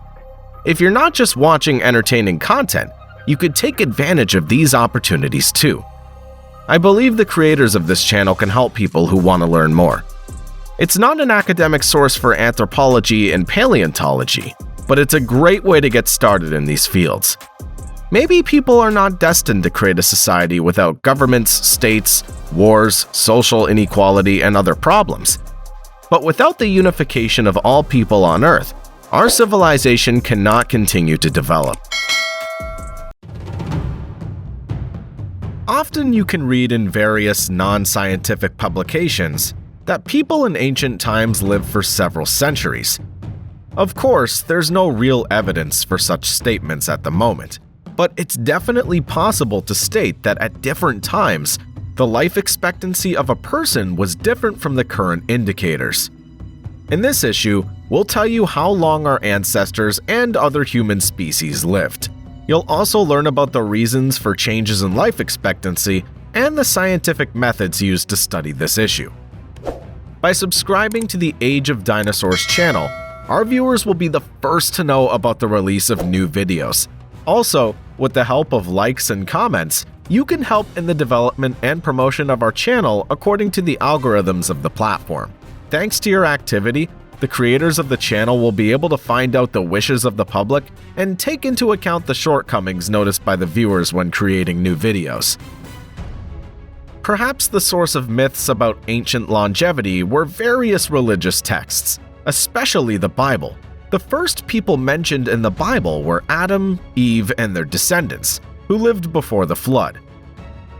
If you're not just watching entertaining content, you could take advantage of these opportunities too. I believe the creators of this channel can help people who want to learn more. It's not an academic source for anthropology and paleontology, but it's a great way to get started in these fields. Maybe people are not destined to create a society without governments, states, wars, social inequality, and other problems. But without the unification of all people on Earth, our civilization cannot continue to develop. Often you can read in various non-scientific publications that people in ancient times lived for several centuries. Of course, there's no real evidence for such statements at the moment, but it's definitely possible to state that at different times, the life expectancy of a person was different from the current indicators. In this issue, we'll tell you how long our ancestors and other human species lived. You'll also learn about the reasons for changes in life expectancy and the scientific methods used to study this issue. By subscribing to the Age of Dinosaurs channel, our viewers will be the first to know about the release of new videos. Also, with the help of likes and comments, you can help in the development and promotion of our channel according to the algorithms of the platform. Thanks to your activity, the creators of the channel will be able to find out the wishes of the public and take into account the shortcomings noticed by the viewers when creating new videos. Perhaps the source of myths about ancient longevity were various religious texts, especially the Bible. The first people mentioned in the Bible were Adam, Eve, and their descendants, who lived before the flood.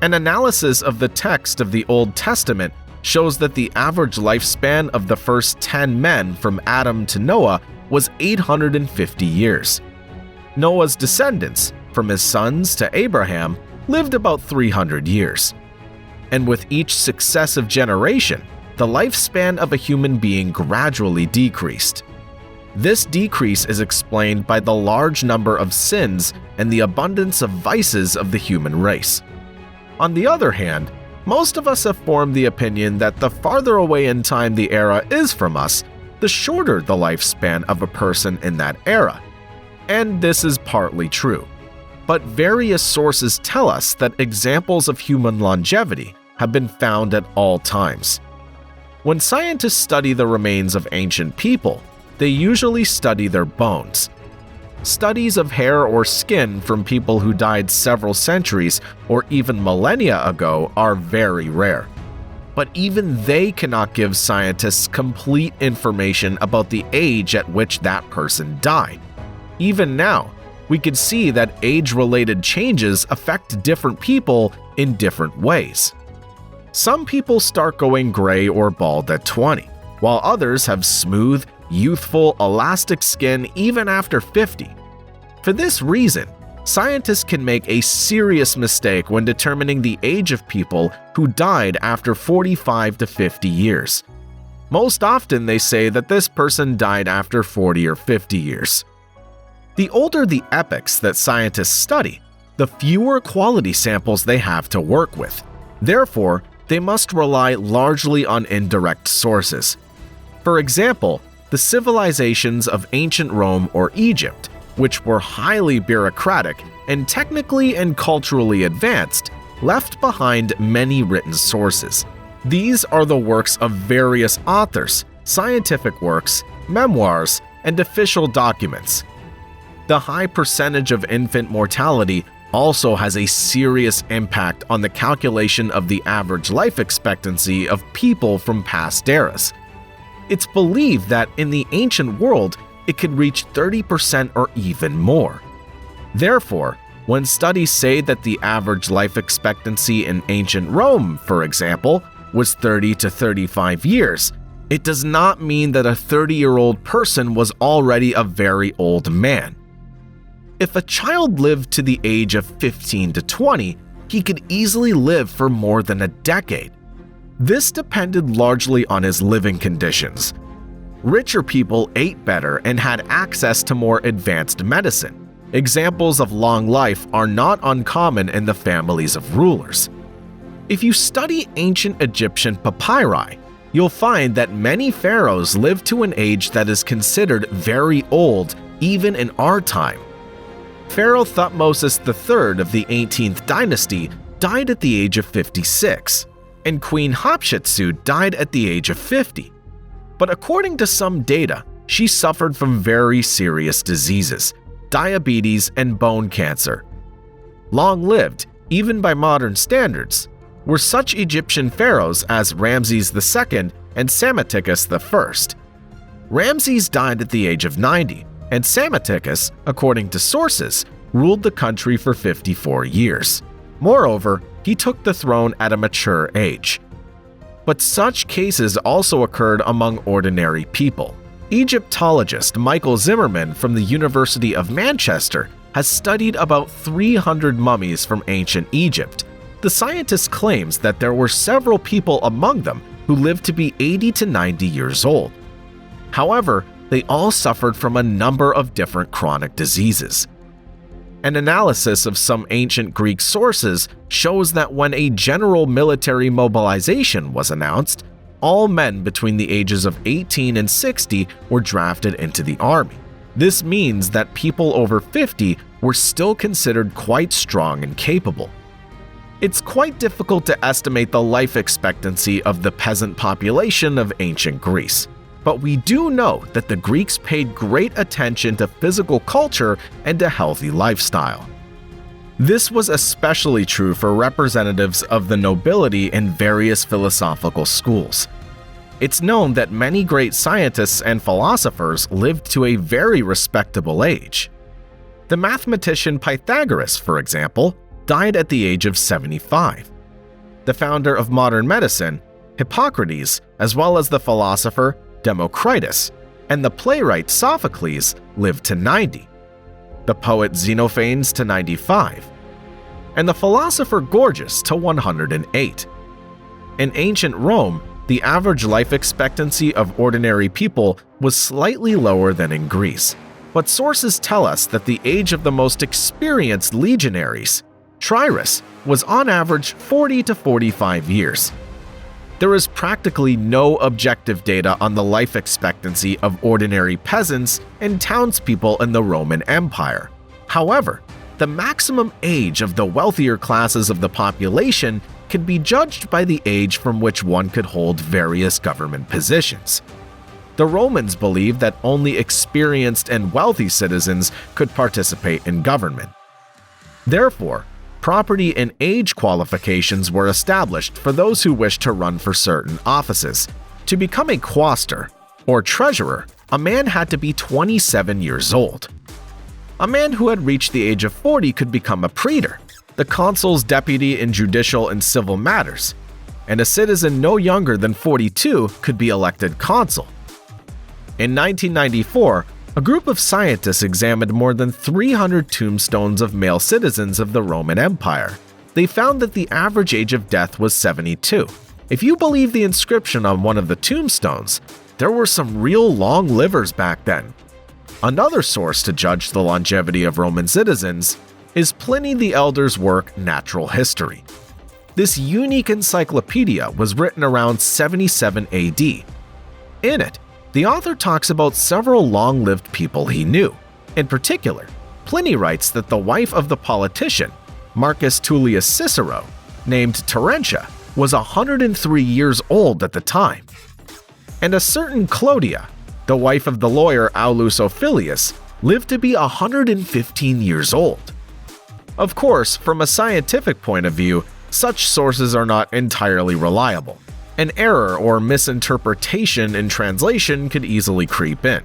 An analysis of the text of the Old Testament shows that the average lifespan of the first 10 men from Adam to Noah was 850 years. Noah's descendants, from his sons to Abraham, lived about 300 years. And with each successive generation, the lifespan of a human being gradually decreased. This decrease is explained by the large number of sins and the abundance of vices of the human race. On the other hand, most of us have formed the opinion that the farther away in time the era is from us, the shorter the lifespan of a person in that era. And this is partly true. But various sources tell us that examples of human longevity have been found at all times. When scientists study the remains of ancient people, they usually study their bones. Studies of hair or skin from people who died several centuries or even millennia ago are very rare. But even they cannot give scientists complete information about the age at which that person died. Even now, we can see that age-related changes affect different people in different ways. Some people start going gray or bald at 20, while others have smooth, youthful, elastic skin even after 50. For this reason, scientists can make a serious mistake when determining the age of people who died after 45 to 50 years. Most often they say that this person died after 40 or 50 years. The older the epochs that scientists study, the fewer quality samples they have to work with. Therefore, they must rely largely on indirect sources. For example, the civilizations of ancient Rome or Egypt, which were highly bureaucratic and technically and culturally advanced, left behind many written sources. These are the works of various authors, scientific works, memoirs, and official documents. The high percentage of infant mortality also has a serious impact on the calculation of the average life expectancy of people from past eras. It's believed that in the ancient world, it could reach 30% or even more. Therefore, when studies say that the average life expectancy in ancient Rome, for example, was 30 to 35 years, it does not mean that a 30-year-old person was already a very old man. If a child lived to the age of 15 to 20, he could easily live for more than a decade. This depended largely on his living conditions. Richer people ate better and had access to more advanced medicine. Examples of long life are not uncommon in the families of rulers. If you study ancient Egyptian papyri, you'll find that many pharaohs lived to an age that is considered very old even in our time. Pharaoh Thutmose III of the 18th dynasty died at the age of 56, and Queen Hatshepsut died at the age of 50. But according to some data, she suffered from very serious diseases, diabetes and bone cancer. Long-lived, even by modern standards, were such Egyptian pharaohs as Ramses II and Psammetichus I. Ramses died at the age of 90, and Psammetichus, according to sources, ruled the country for 54 years. Moreover, he took the throne at a mature age. But such cases also occurred among ordinary people. Egyptologist Michael Zimmerman from the University of Manchester has studied about 300 mummies from ancient Egypt. The scientist claims that there were several people among them who lived to be 80 to 90 years old. However, they all suffered from a number of different chronic diseases. An analysis of some ancient Greek sources shows that when a general military mobilization was announced, all men between the ages of 18 and 60 were drafted into the army. This means that people over 50 were still considered quite strong and capable. It's quite difficult to estimate the life expectancy of the peasant population of ancient Greece. But we do know that the Greeks paid great attention to physical culture and a healthy lifestyle. This was especially true for representatives of the nobility in various philosophical schools. It's known that many great scientists and philosophers lived to a very respectable age. The mathematician Pythagoras, for example, died at the age of 75. The founder of modern medicine, Hippocrates, as well as the philosopher Democritus, and the playwright Sophocles lived to 90, the poet Xenophanes to 95, and the philosopher Gorgias to 108. In ancient Rome, the average life expectancy of ordinary people was slightly lower than in Greece, but sources tell us that the age of the most experienced legionaries, Trirus, was on average 40 to 45 years. There is practically no objective data on the life expectancy of ordinary peasants and townspeople in the Roman Empire. However, the maximum age of the wealthier classes of the population can be judged by the age from which one could hold various government positions. The Romans believed that only experienced and wealthy citizens could participate in government. Therefore, property and age qualifications were established for those who wished to run for certain offices. To become a quaestor, or treasurer, a man had to be 27 years old. A man who had reached the age of 40 could become a praetor, the consul's deputy in judicial and civil matters, and a citizen no younger than 42 could be elected consul. In 1994, a group of scientists examined more than 300 tombstones of male citizens of the Roman Empire. They found that the average age of death was 72. If you believe the inscription on one of the tombstones, there were some real long livers back then. Another source to judge the longevity of Roman citizens is Pliny the Elder's work Natural History. This unique encyclopedia was written around 77 AD. In it, the author talks about several long-lived people he knew. In particular, Pliny writes that the wife of the politician, Marcus Tullius Cicero, named Terentia, was 103 years old at the time. And a certain Clodia, the wife of the lawyer Aulus Ophelius, lived to be 115 years old. Of course, from a scientific point of view, such sources are not entirely reliable. An error or misinterpretation in translation could easily creep in.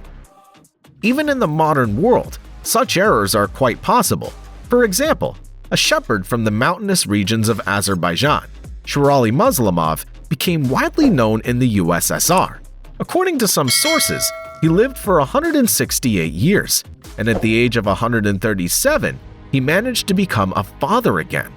Even in the modern world, such errors are quite possible. For example, a shepherd from the mountainous regions of Azerbaijan, Sherali Muslimov, became widely known in the USSR. According to some sources, he lived for 168 years, and at the age of 137, he managed to become a father again.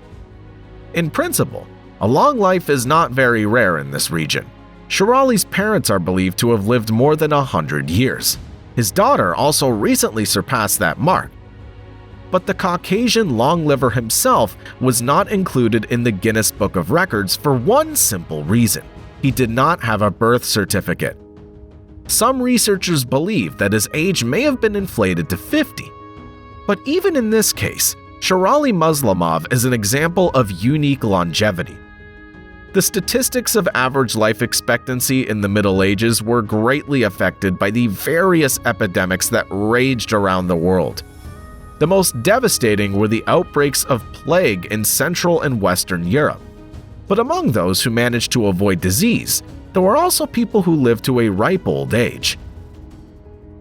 In principle, a long life is not very rare in this region. Sherali's parents are believed to have lived more than 100 years. His daughter also recently surpassed that mark. But the Caucasian long liver himself was not included in the Guinness Book of Records for one simple reason: he did not have a birth certificate. Some researchers believe that his age may have been inflated to 50. But even in this case, Sherali Muslimov is an example of unique longevity. The statistics of average life expectancy in the Middle Ages were greatly affected by the various epidemics that raged around the world. The most devastating were the outbreaks of plague in Central and Western Europe. But among those who managed to avoid disease, there were also people who lived to a ripe old age.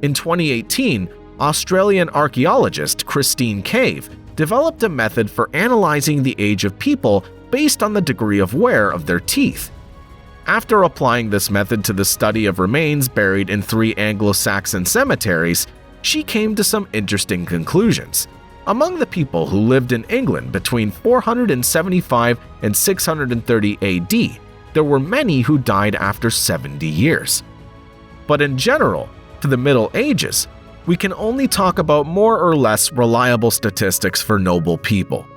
In 2018, Australian archaeologist Christine Cave developed a method for analyzing the age of people based on the degree of wear of their teeth. After applying this method to the study of remains buried in 3 Anglo-Saxon cemeteries, she came to some interesting conclusions. Among the people who lived in England between 475 and 630 AD, there were many who died after 70 years. But in general, for the Middle Ages, we can only talk about more or less reliable statistics for noble people.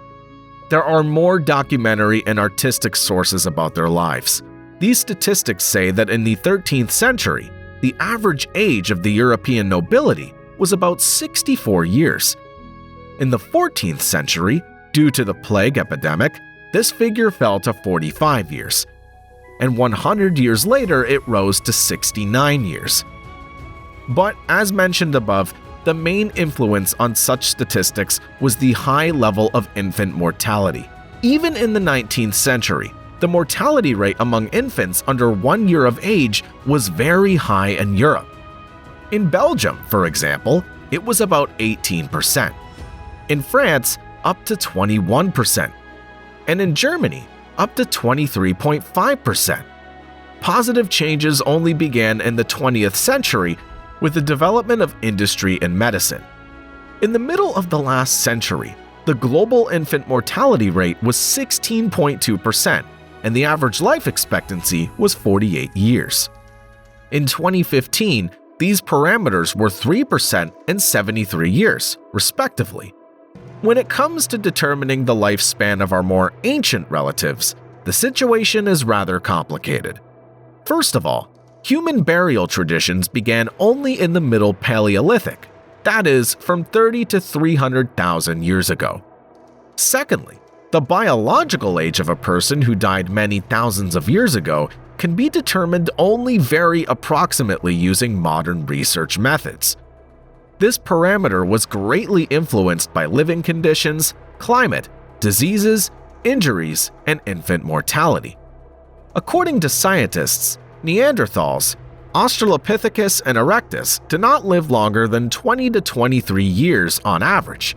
There are more documentary and artistic sources about their lives. These statistics say that in the 13th century, the average age of the European nobility was about 64 years. In the 14th century, due to the plague epidemic, this figure fell to 45 years. And 100 years later, it rose to 69 years. But as mentioned above, the main influence on such statistics was the high level of infant mortality. Even in the 19th century, the mortality rate among infants under 1 year of age was very high in Europe. In Belgium, for example, it was about 18%. In France, up to 21%, and in Germany, up to 23.5%. Positive changes only began in the 20th century with the development of industry and medicine. In the middle of the last century, the global infant mortality rate was 16.2%, and the average life expectancy was 48 years. In 2015, these parameters were 3% and 73 years, respectively. When it comes to determining the lifespan of our more ancient relatives, the situation is rather complicated. First of all, human burial traditions began only in the Middle Paleolithic, that is, from 30 to 300,000 years ago. Secondly, the biological age of a person who died many thousands of years ago can be determined only very approximately using modern research methods. This parameter was greatly influenced by living conditions, climate, diseases, injuries, and infant mortality. According to scientists, Neanderthals, Australopithecus, and Erectus did not live longer than 20 to 23 years on average.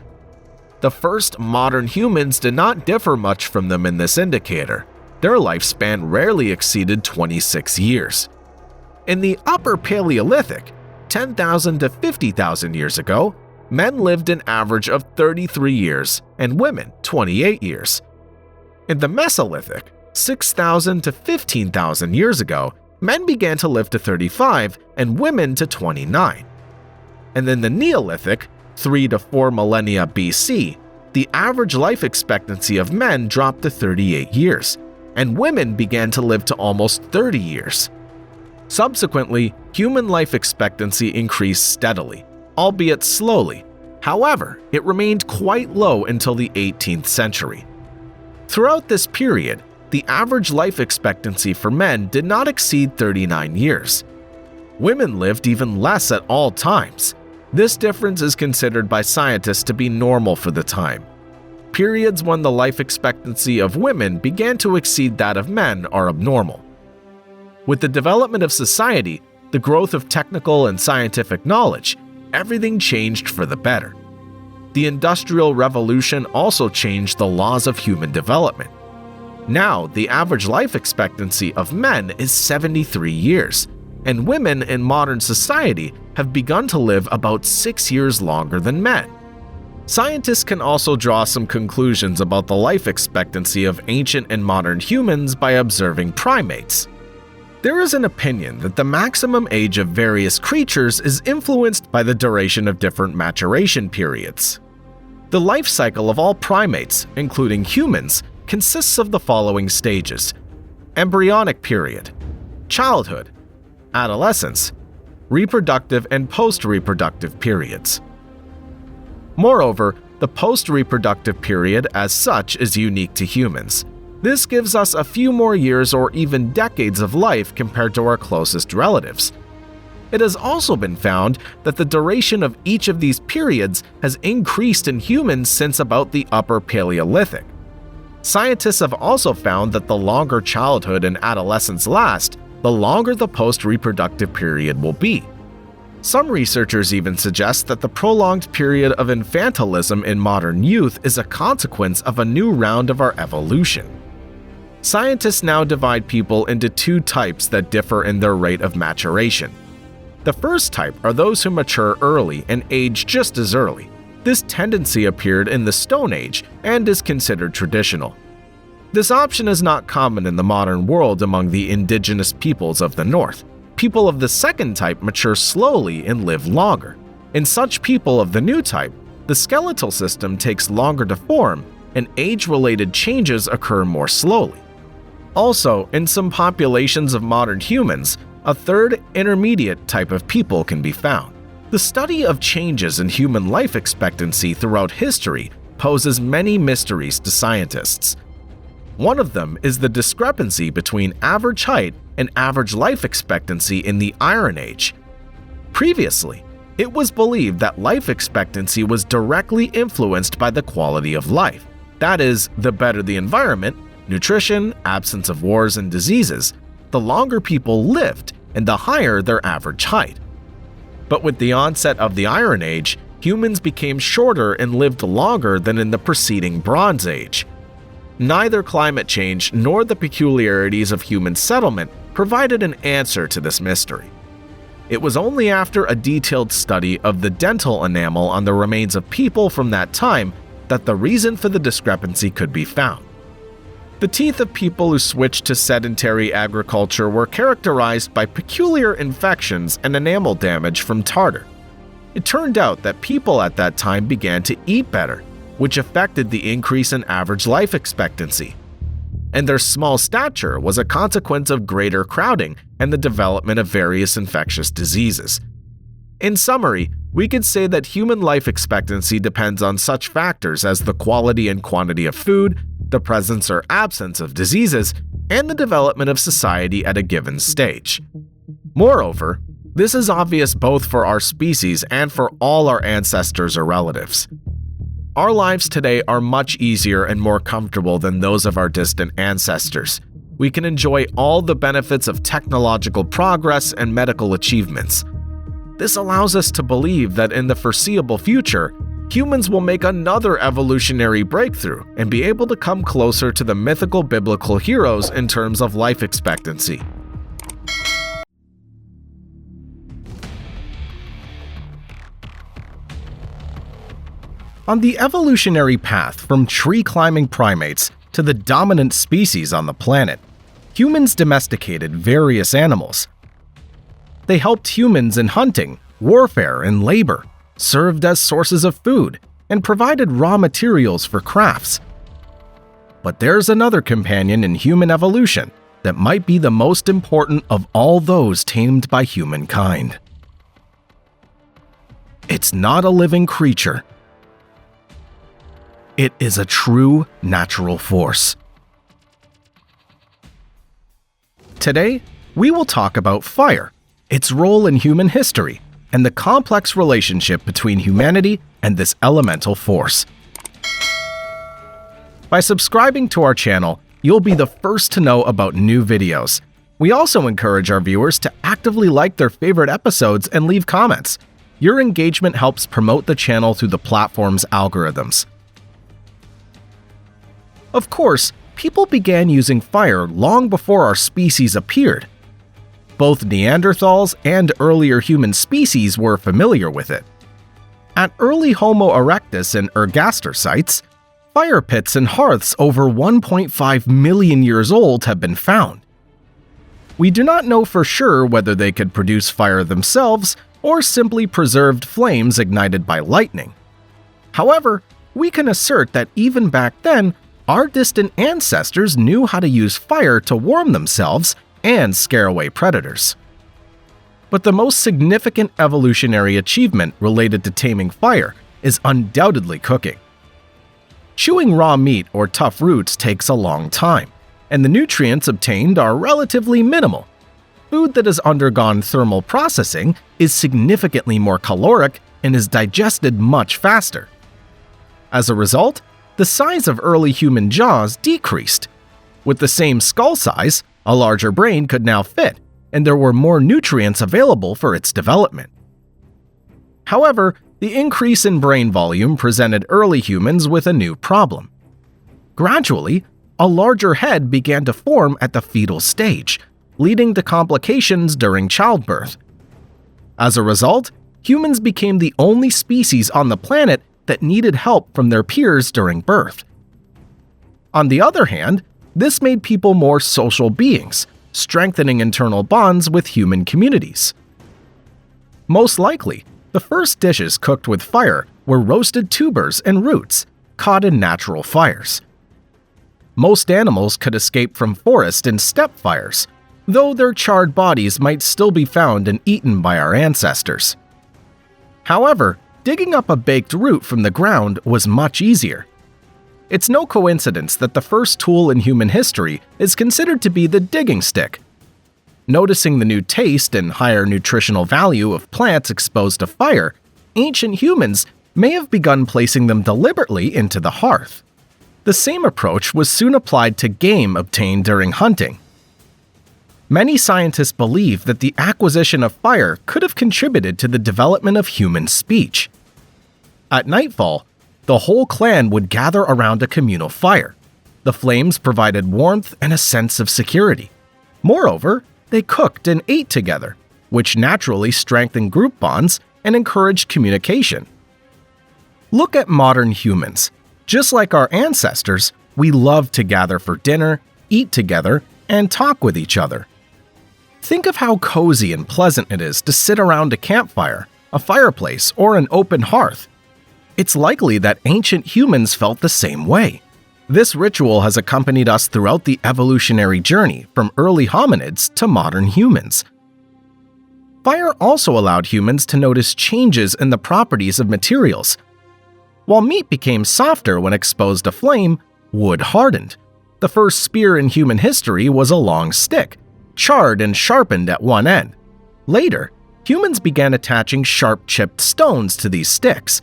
The first modern humans did not differ much from them in this indicator. Their lifespan rarely exceeded 26 years. In the Upper Paleolithic, 10,000 to 50,000 years ago, men lived an average of 33 years and women 28 years. In the Mesolithic, 6,000 to 15,000 years ago, men began to live to 35 and women to 29. And in the Neolithic, 3 to 4 millennia BC, the average life expectancy of men dropped to 38 years, and women began to live to almost 30 years. Subsequently, human life expectancy increased steadily, albeit slowly. However, it remained quite low until the 18th century. Throughout this period, the average life expectancy for men did not exceed 39 years. Women lived even less at all times. This difference is considered by scientists to be normal for the time. Periods when the life expectancy of women began to exceed that of men are abnormal. With the development of society, the growth of technical and scientific knowledge, everything changed for the better. The Industrial Revolution also changed the laws of human development. Now, the average life expectancy of men is 73 years, and women in modern society have begun to live about 6 years longer than men. Scientists can also draw some conclusions about the life expectancy of ancient and modern humans by observing primates. There is an opinion that the maximum age of various creatures is influenced by the duration of different maturation periods. The life cycle of all primates, including humans, consists of the following stages: embryonic period, childhood, adolescence, reproductive and post-reproductive periods. Moreover, the post-reproductive period as such is unique to humans. This gives us a few more years or even decades of life compared to our closest relatives. It has also been found that the duration of each of these periods has increased in humans since about the Upper Paleolithic. Scientists have also found that the longer childhood and adolescence last, the longer the post-reproductive period will be. Some researchers even suggest that the prolonged period of infantilism in modern youth is a consequence of a new round of our evolution. Scientists now divide people into two types that differ in their rate of maturation. The first type are those who mature early and age just as early. This tendency appeared in the Stone Age and is considered traditional. This option is not common in the modern world among the indigenous peoples of the North. People of the second type mature slowly and live longer. In such people of the new type, the skeletal system takes longer to form and age-related changes occur more slowly. Also, in some populations of modern humans, a third intermediate type of people can be found. The study of changes in human life expectancy throughout history poses many mysteries to scientists. One of them is the discrepancy between average height and average life expectancy in the Iron Age. Previously, it was believed that life expectancy was directly influenced by the quality of life. That is, the better the environment, nutrition, absence of wars and diseases, the longer people lived and the higher their average height. But with the onset of the Iron Age, humans became shorter and lived longer than in the preceding Bronze Age. Neither climate change nor the peculiarities of human settlement provided an answer to this mystery. It was only after a detailed study of the dental enamel on the remains of people from that time that the reason for the discrepancy could be found. The teeth of people who switched to sedentary agriculture were characterized by peculiar infections and enamel damage from tartar. It turned out that people at that time began to eat better, which affected the increase in average life expectancy. And their small stature was a consequence of greater crowding and the development of various infectious diseases. In summary, we could say that human life expectancy depends on such factors as the quality and quantity of food, the presence or absence of diseases, and the development of society at a given stage. Moreover, this is obvious both for our species and for all our ancestors or relatives. Our lives today are much easier and more comfortable than those of our distant ancestors. We can enjoy all the benefits of technological progress and medical achievements. This allows us to believe that in the foreseeable future, humans will make another evolutionary breakthrough and be able to come closer to the mythical biblical heroes in terms of life expectancy. On the evolutionary path from tree-climbing primates to the dominant species on the planet, humans domesticated various animals. They helped humans in hunting, warfare, and labor, served as sources of food, and provided raw materials for crafts. But there's another companion in human evolution that might be the most important of all those tamed by humankind. It's not a living creature. It is a true natural force. Today, we will talk about fire, its role in human history, and the complex relationship between humanity and this elemental force. By subscribing to our channel, you'll be the first to know about new videos. We also encourage our viewers to actively like their favorite episodes and leave comments. Your engagement helps promote the channel through the platform's algorithms. Of course, people began using fire long before our species appeared. Both Neanderthals and earlier human species were familiar with it. At early Homo erectus and ergaster sites, fire pits and hearths over 1.5 million years old have been found. We do not know for sure whether they could produce fire themselves or simply preserved flames ignited by lightning. However, we can assert that even back then, our distant ancestors knew how to use fire to warm themselves and scare away predators. But the most significant evolutionary achievement related to taming fire is undoubtedly cooking. Chewing raw meat or tough roots takes a long time, and the nutrients obtained are relatively minimal. Food that has undergone thermal processing is significantly more caloric and is digested much faster. As a result, the size of early human jaws decreased. With the same skull size, a larger brain could now fit, and there were more nutrients available for its development. However, the increase in brain volume presented early humans with a new problem. Gradually, a larger head began to form at the fetal stage, leading to complications during childbirth. As a result, humans became the only species on the planet that needed help from their peers during birth. On the other hand, this made people more social beings, strengthening internal bonds with human communities. Most likely, the first dishes cooked with fire were roasted tubers and roots, caught in natural fires. Most animals could escape from forest and steppe fires, though their charred bodies might still be found and eaten by our ancestors. However, digging up a baked root from the ground was much easier. It's no coincidence that the first tool in human history is considered to be the digging stick. Noticing the new taste and higher nutritional value of plants exposed to fire, ancient humans may have begun placing them deliberately into the hearth. The same approach was soon applied to game obtained during hunting. Many scientists believe that the acquisition of fire could have contributed to the development of human speech. At nightfall, the whole clan would gather around a communal fire. The flames provided warmth and a sense of security. Moreover, they cooked and ate together, which naturally strengthened group bonds and encouraged communication. Look at modern humans. Just like our ancestors, we love to gather for dinner, eat together, and talk with each other. Think of how cozy and pleasant it is to sit around a campfire, a fireplace, or an open hearth. It's likely that ancient humans felt the same way. This ritual has accompanied us throughout the evolutionary journey from early hominids to modern humans. Fire also allowed humans to notice changes in the properties of materials. While meat became softer when exposed to flame, wood hardened. The first spear in human history was a long stick, charred and sharpened at one end. Later, humans began attaching sharp chipped stones to these sticks.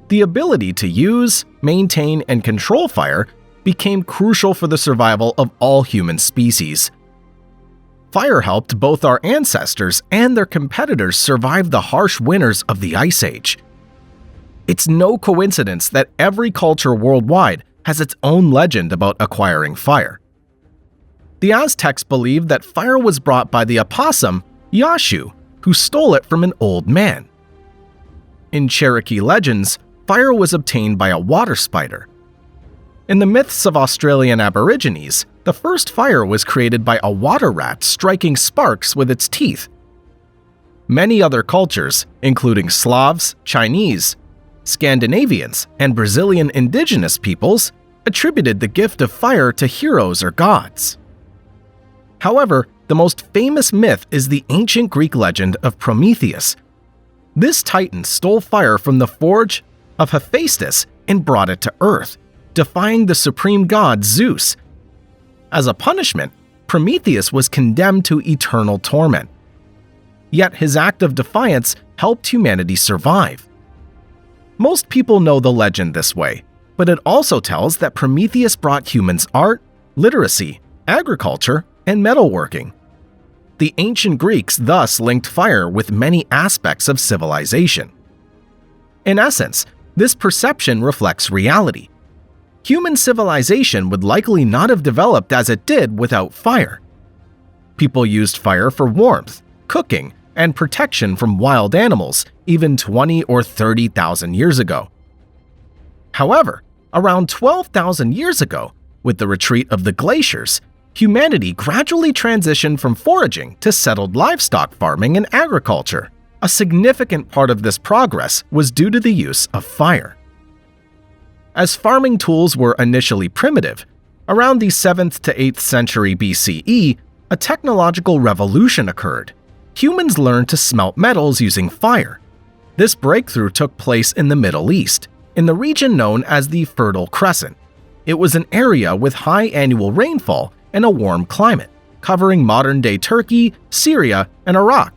The ability to use, maintain, and control fire became crucial for the survival of all human species. Fire helped both our ancestors and their competitors survive the harsh winters of the Ice Age. It's no coincidence that every culture worldwide has its own legend about acquiring fire. The Aztecs believed that fire was brought by the opossum, Yashu, who stole it from an old man. In Cherokee legends, fire was obtained by a water spider. In the myths of Australian Aborigines, the first fire was created by a water rat striking sparks with its teeth. Many other cultures, including Slavs, Chinese, Scandinavians, and Brazilian indigenous peoples, attributed the gift of fire to heroes or gods. However, the most famous myth is the ancient Greek legend of Prometheus. This titan stole fire from the forge of Hephaestus and brought it to Earth, defying the supreme god Zeus. As a punishment, Prometheus was condemned to eternal torment. Yet his act of defiance helped humanity survive. Most people know the legend this way, but it also tells that Prometheus brought humans art, literacy, agriculture, and metalworking. The ancient Greeks thus linked fire with many aspects of civilization. In essence, this perception reflects reality. Human civilization would likely not have developed as it did without fire. People used fire for warmth, cooking, and protection from wild animals even 20 or 30,000 years ago. However, around 12,000 years ago, with the retreat of the glaciers, humanity gradually transitioned from foraging to settled livestock farming and agriculture. A significant part of this progress was due to the use of fire. As farming tools were initially primitive, around the 7th to 8th century BCE, a technological revolution occurred. Humans learned to smelt metals using fire. This breakthrough took place in the Middle East, in the region known as the Fertile Crescent. It was an area with high annual rainfall and a warm climate, covering modern-day Turkey, Syria, and Iraq.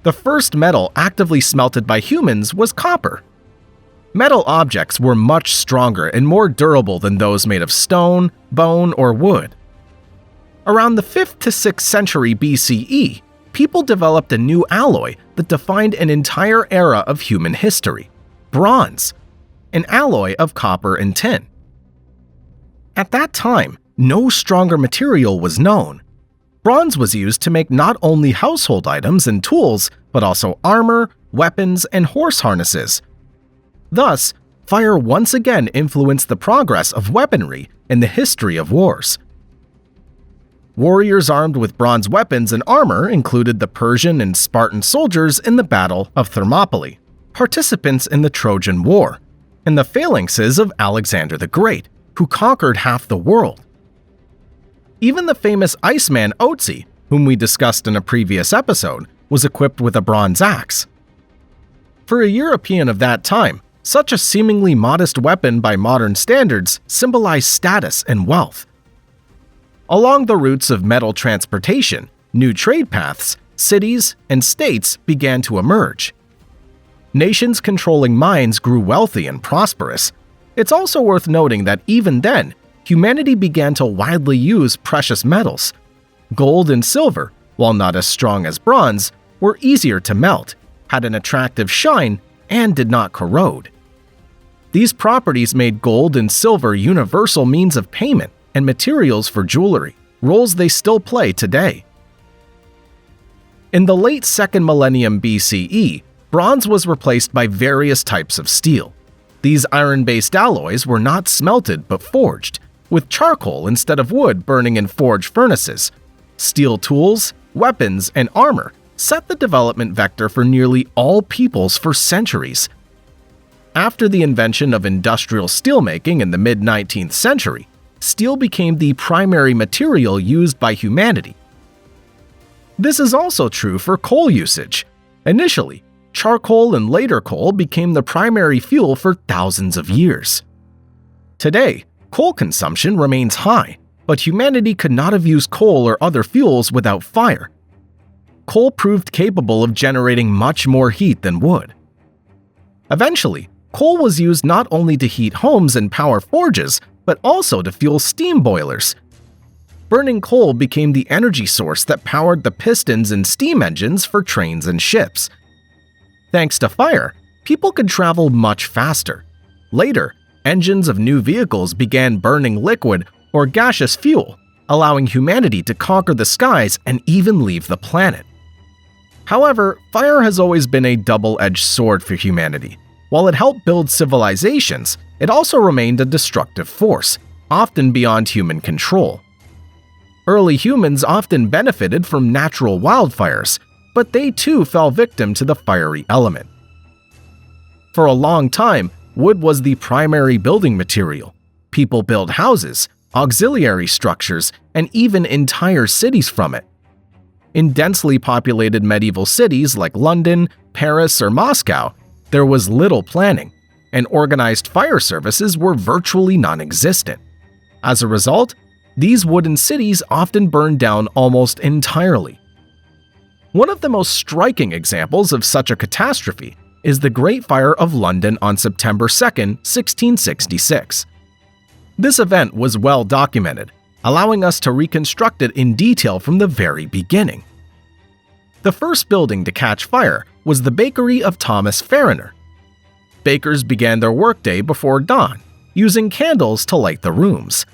The first metal actively smelted by humans was copper. Metal objects were much stronger and more durable than those made of stone, bone, or wood. Around the 5th to 6th century BCE, people developed a new alloy that defined an entire era of human history: bronze, an alloy of copper and tin. At that time, no stronger material was known. Bronze was used to make not only household items and tools, but also armor, weapons, and horse harnesses. Thus, fire once again influenced the progress of weaponry and the history of wars. Warriors armed with bronze weapons and armor included the Persian and Spartan soldiers in the Battle of Thermopylae, participants in the Trojan War, and the phalanxes of Alexander the Great, who conquered half the world. Even the famous Iceman Otzi, whom we discussed in a previous episode, was equipped with a bronze axe. For a European of that time, such a seemingly modest weapon by modern standards symbolized status and wealth. Along the routes of metal transportation, new trade paths, cities, and states began to emerge. Nations controlling mines grew wealthy and prosperous. It's also worth noting that even then, humanity began to widely use precious metals. Gold and silver, while not as strong as bronze, were easier to melt, had an attractive shine, and did not corrode. These properties made gold and silver universal means of payment and materials for jewelry, roles they still play today. In the late 2nd millennium BCE, bronze was replaced by various types of steel. These iron-based alloys were not smelted but forged, with charcoal instead of wood burning in forge furnaces. Steel tools, weapons, and armor set the development vector for nearly all peoples for centuries. After the invention of industrial steelmaking in the mid-19th century, steel became the primary material used by humanity. This is also true for coal usage. Initially, charcoal and later coal became the primary fuel for thousands of years. Today, coal consumption remains high, but humanity could not have used coal or other fuels without fire. Coal proved capable of generating much more heat than wood. Eventually, coal was used not only to heat homes and power forges, but also to fuel steam boilers. Burning coal became the energy source that powered the pistons and steam engines for trains and ships. Thanks to fire, people could travel much faster. Later, engines of new vehicles began burning liquid or gaseous fuel, allowing humanity to conquer the skies and even leave the planet. However, fire has always been a double-edged sword for humanity. While it helped build civilizations, it also remained a destructive force, often beyond human control. Early humans often benefited from natural wildfires, but they too fell victim to the fiery element. For a long time, wood was the primary building material. People built houses, auxiliary structures, and even entire cities from it. In densely populated medieval cities like London, Paris, or Moscow, there was little planning, and organized fire services were virtually non-existent. As a result, these wooden cities often burned down almost entirely. One of the most striking examples of such a catastrophe is the Great Fire of London on September 2, 1666. This event was well documented, allowing us to reconstruct it in detail from the very beginning. The first building to catch fire was the bakery of Thomas Fariner. Bakers began their workday before dawn, using candles to light the rooms.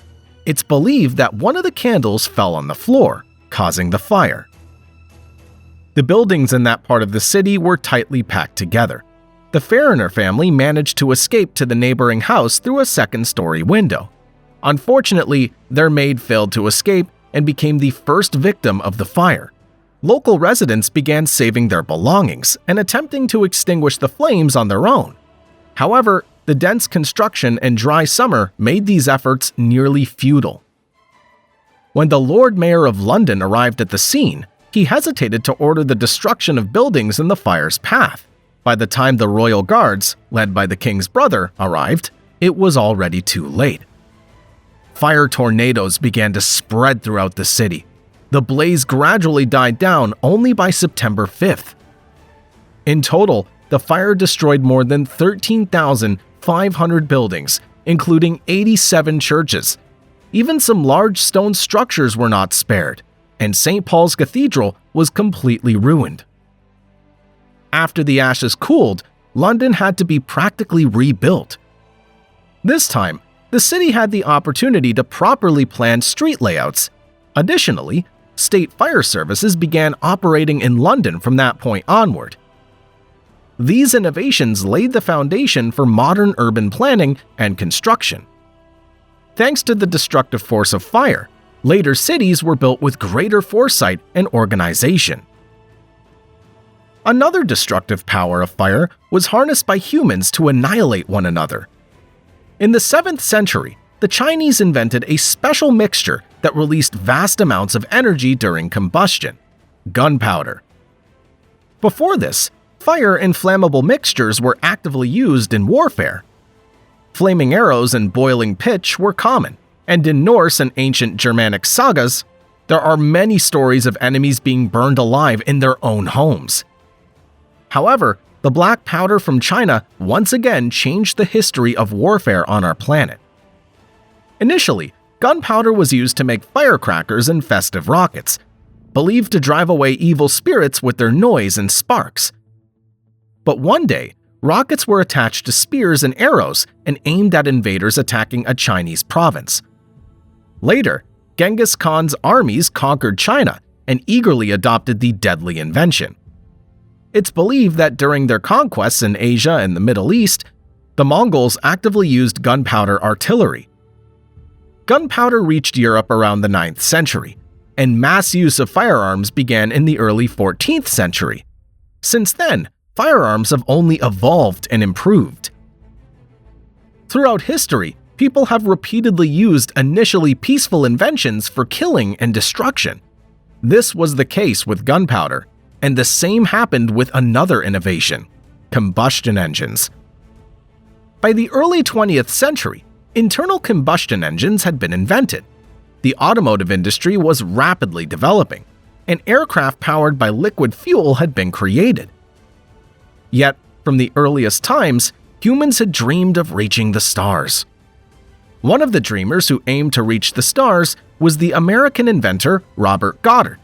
It's believed that one of the candles fell on the floor, causing the fire. The buildings in that part of the city were tightly packed together. The Fariner family managed to escape to the neighboring house through a second-story window. Unfortunately, their maid failed to escape and became the first victim of the fire. Local residents began saving their belongings and attempting to extinguish the flames on their own. However, the dense construction and dry summer made these efforts nearly futile. When the Lord Mayor of London arrived at the scene, he hesitated to order the destruction of buildings in the fire's path. By the time the royal guards, led by the king's brother, arrived, it was already too late. Fire tornadoes began to spread throughout the city. The blaze gradually died down only by September 5th. In total, the fire destroyed more than 13,500 buildings, including 87 churches. Even some large stone structures were not spared, and St. Paul's Cathedral was completely ruined. After the ashes cooled, London had to be practically rebuilt. This time, the city had the opportunity to properly plan street layouts. Additionally, state fire services began operating in London from that point onward. These innovations laid the foundation for modern urban planning and construction. Thanks to the destructive force of fire, later cities were built with greater foresight and organization. Another destructive power of fire was harnessed by humans to annihilate one another. In the 7th century, the Chinese invented a special mixture that released vast amounts of energy during combustion: gunpowder. Before this, fire and flammable mixtures were actively used in warfare. Flaming arrows and boiling pitch were common, and in Norse and ancient Germanic sagas, there are many stories of enemies being burned alive in their own homes. However, the black powder from China once again changed the history of warfare on our planet. Initially, gunpowder was used to make firecrackers and festive rockets, believed to drive away evil spirits with their noise and sparks. But one day, rockets were attached to spears and arrows and aimed at invaders attacking a Chinese province. Later, Genghis Khan's armies conquered China and eagerly adopted the deadly invention. It's believed that during their conquests in Asia and the Middle East, the Mongols actively used gunpowder artillery. Gunpowder reached Europe around the 9th century, and mass use of firearms began in the early 14th century. Since then, firearms have only evolved and improved. Throughout history, people have repeatedly used initially peaceful inventions for killing and destruction. This was the case with gunpowder, and the same happened with another innovation: combustion engines. By the early 20th century, internal combustion engines had been invented. The automotive industry was rapidly developing, and aircraft powered by liquid fuel had been created. Yet, from the earliest times, humans had dreamed of reaching the stars. One of the dreamers who aimed to reach the stars was the American inventor Robert Goddard.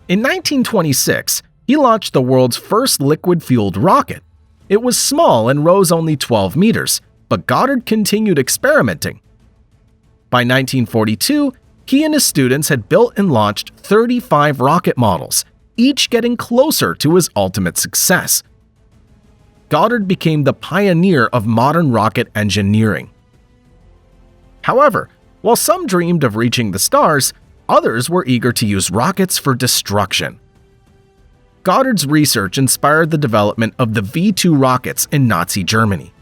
In 1926, he launched the world's first liquid-fueled rocket. It was small and rose only 12 meters, but Goddard continued experimenting. By 1942, he and his students had built and launched 35 rocket models, each getting closer to his ultimate success. Goddard became the pioneer of modern rocket engineering. However, while some dreamed of reaching the stars, others were eager to use rockets for destruction. Goddard's research inspired the development of the V-2 rockets in Nazi Germany.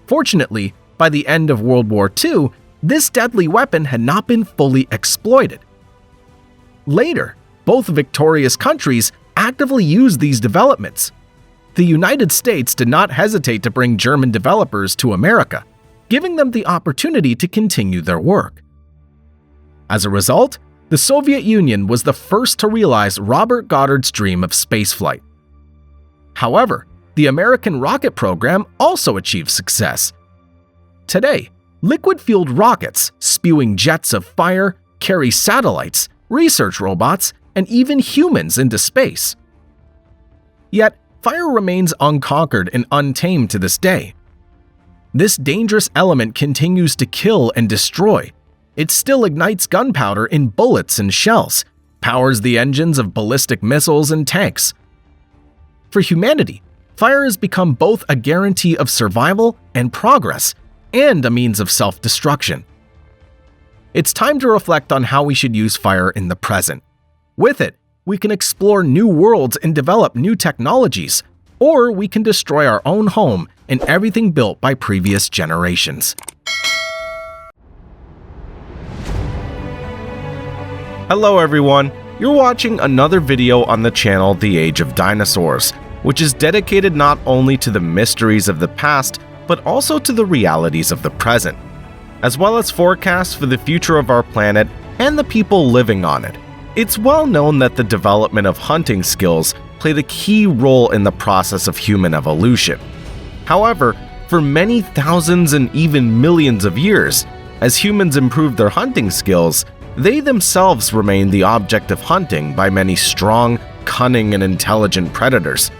Fortunately, by the end of World War II, this deadly weapon had not been fully exploited. Later, both victorious countries actively used these developments. The United States did not hesitate to bring German developers to America, giving them the opportunity to continue their work. As a result, the Soviet Union was the first to realize Robert Goddard's dream of spaceflight. However, the American rocket program also achieved success. Today, liquid-fueled rockets, spewing jets of fire, carry satellites, research robots, and even humans into space. Yet, fire remains unconquered and untamed to this day. This dangerous element continues to kill and destroy. It still ignites gunpowder in bullets and shells, powers the engines of ballistic missiles and tanks. For humanity, fire has become both a guarantee of survival and progress, and a means of self-destruction. It's time to reflect on how we should use fire in the present. With it, we can explore new worlds and develop new technologies, or we can destroy our own home and everything built by previous generations. Hello everyone, you're watching another video on the channel The Age of Dinosaurs, which is dedicated not only to the mysteries of the past, but also to the realities of the present, as well as forecasts for the future of our planet and the people living on it. It's well known that the development of hunting skills played a key role in the process of human evolution. However, for many thousands and even millions of years, as humans improved their hunting skills, they themselves remained the object of hunting by many strong, cunning, and intelligent predators.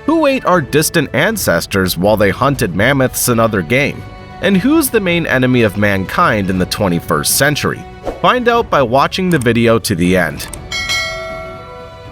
Who ate our distant ancestors while they hunted mammoths and other game? And who's the main enemy of mankind in the 21st century? Find out by watching the video to the end.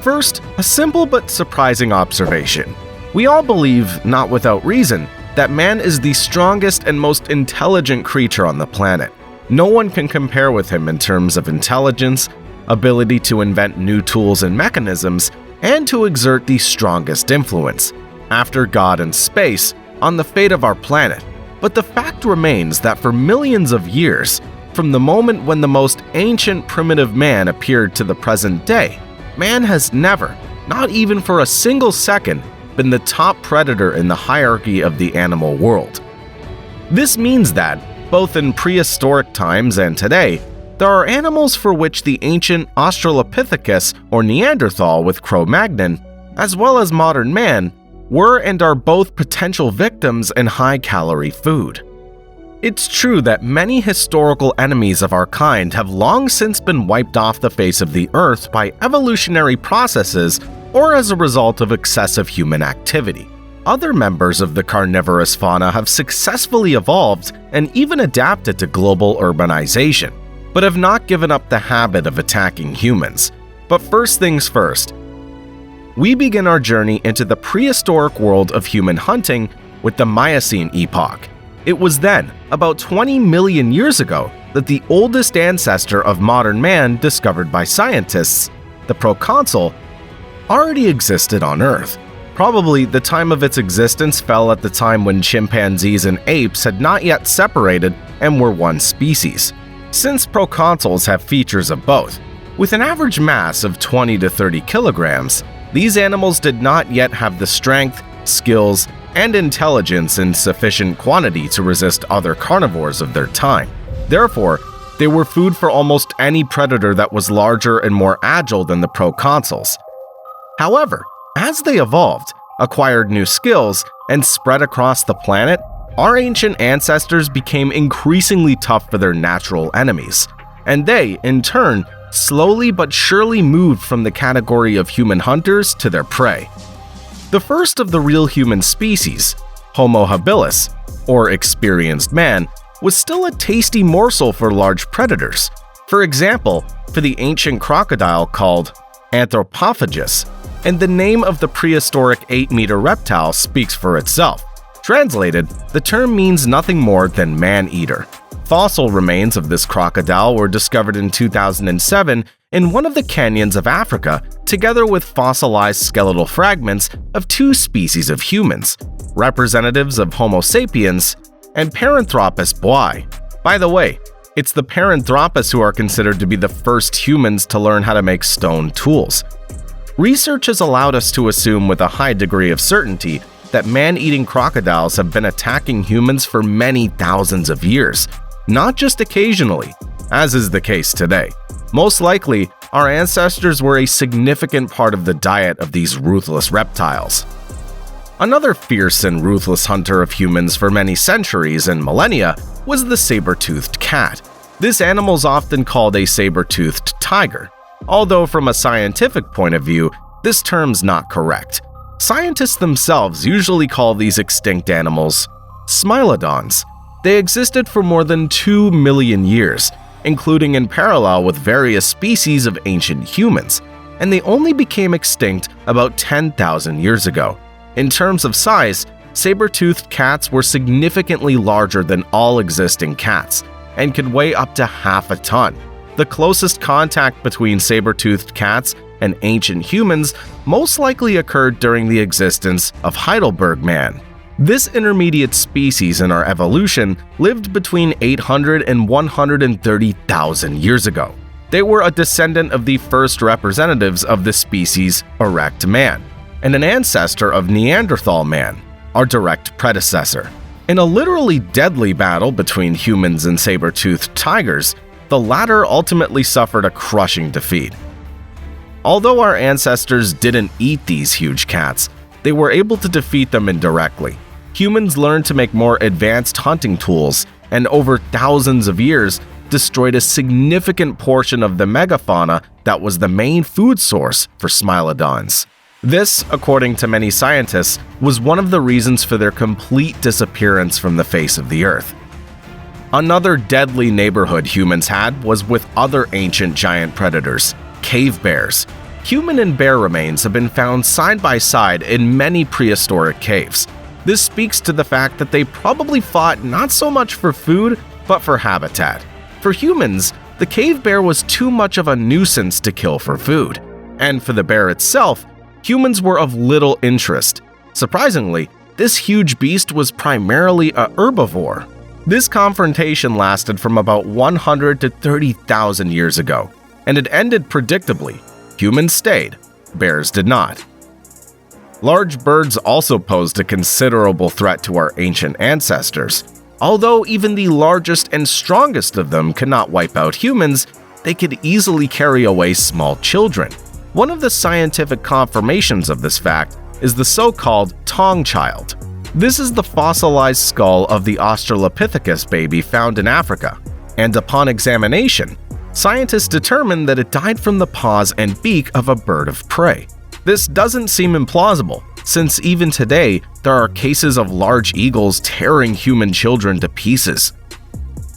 First, a simple but surprising observation. We all believe, not without reason, that man is the strongest and most intelligent creature on the planet. No one can compare with him in terms of intelligence, ability to invent new tools and mechanisms, and to exert the strongest influence, after God and space, on the fate of our planet. But the fact remains that for millions of years, from the moment when the most ancient primitive man appeared to the present day, man has never, not even for a single second, been the top predator in the hierarchy of the animal world. This means that, both in prehistoric times and today, there are animals for which the ancient Australopithecus or Neanderthal with Cro-Magnon, as well as modern man, were and are both potential victims and high-calorie food. It's true that many historical enemies of our kind have long since been wiped off the face of the earth by evolutionary processes or as a result of excessive human activity. Other members of the carnivorous fauna have successfully evolved and even adapted to global urbanization, but have not given up the habit of attacking humans. But first things first, we begin our journey into the prehistoric world of human hunting with the Miocene epoch. It was then, about 20 million years ago, that the oldest ancestor of modern man discovered by scientists, the proconsul, already existed on Earth. Probably the time of its existence fell at the time when chimpanzees and apes had not yet separated and were one species. Since proconsuls have features of both, with an average mass of 20 to 30 kilograms, these animals did not yet have the strength, skills, and intelligence in sufficient quantity to resist other carnivores of their time. Therefore, they were food for almost any predator that was larger and more agile than the proconsuls. However, as they evolved, acquired new skills, and spread across the planet, our ancient ancestors became increasingly tough for their natural enemies, and they, in turn, slowly but surely moved from the category of human hunters to their prey. The first of the real human species, Homo habilis, or experienced man, was still a tasty morsel for large predators. For example, for the ancient crocodile called Anthropophagus, and the name of the prehistoric 8-meter reptile speaks for itself. Translated, the term means nothing more than man-eater. Fossil remains of this crocodile were discovered in 2007 in one of the canyons of Africa, together with fossilized skeletal fragments of two species of humans, representatives of Homo sapiens and Paranthropus boi. By the way, it's the Paranthropus who are considered to be the first humans to learn how to make stone tools. Research has allowed us to assume with a high degree of certainty that man-eating crocodiles have been attacking humans for many thousands of years, not just occasionally, as is the case today. Most likely, our ancestors were a significant part of the diet of these ruthless reptiles. Another fierce and ruthless hunter of humans for many centuries and millennia was the saber-toothed cat. This animal is often called a saber-toothed tiger, although from a scientific point of view, this term's not correct. Scientists themselves usually call these extinct animals smilodons. They existed for more than 2 million years, including in parallel with various species of ancient humans, and they only became extinct about 10,000 years ago. In terms of size, saber-toothed cats were significantly larger than all existing cats and could weigh up to half a ton. The closest contact between saber-toothed cats and ancient humans most likely occurred during the existence of Heidelberg man. This intermediate species in our evolution lived between 800 and 130,000 years ago. They were a descendant of the first representatives of the species erect man, and an ancestor of Neanderthal man, our direct predecessor. In a literally deadly battle between humans and saber-toothed tigers, the latter ultimately suffered a crushing defeat. Although our ancestors didn't eat these huge cats, they were able to defeat them indirectly. Humans learned to make more advanced hunting tools, and over thousands of years, destroyed a significant portion of the megafauna that was the main food source for smilodons. This, according to many scientists, was one of the reasons for their complete disappearance from the face of the Earth. Another deadly neighborhood humans had was with other ancient giant predators, cave bears. Human and bear remains have been found side by side in many prehistoric caves. This speaks to the fact that they probably fought not so much for food, but for habitat. For humans, the cave bear was too much of a nuisance to kill for food. And for the bear itself, humans were of little interest. Surprisingly, this huge beast was primarily a herbivore. This confrontation lasted from about 100 to 30,000 years ago, and it ended predictably. Humans stayed, bears did not. Large birds also posed a considerable threat to our ancient ancestors. Although even the largest and strongest of them could not wipe out humans, they could easily carry away small children. One of the scientific confirmations of this fact is the so-called Tong child. This is the fossilized skull of the Australopithecus baby found in Africa, and upon examination, scientists determined that it died from the paws and beak of a bird of prey. This doesn't seem implausible, since even today there are cases of large eagles tearing human children to pieces.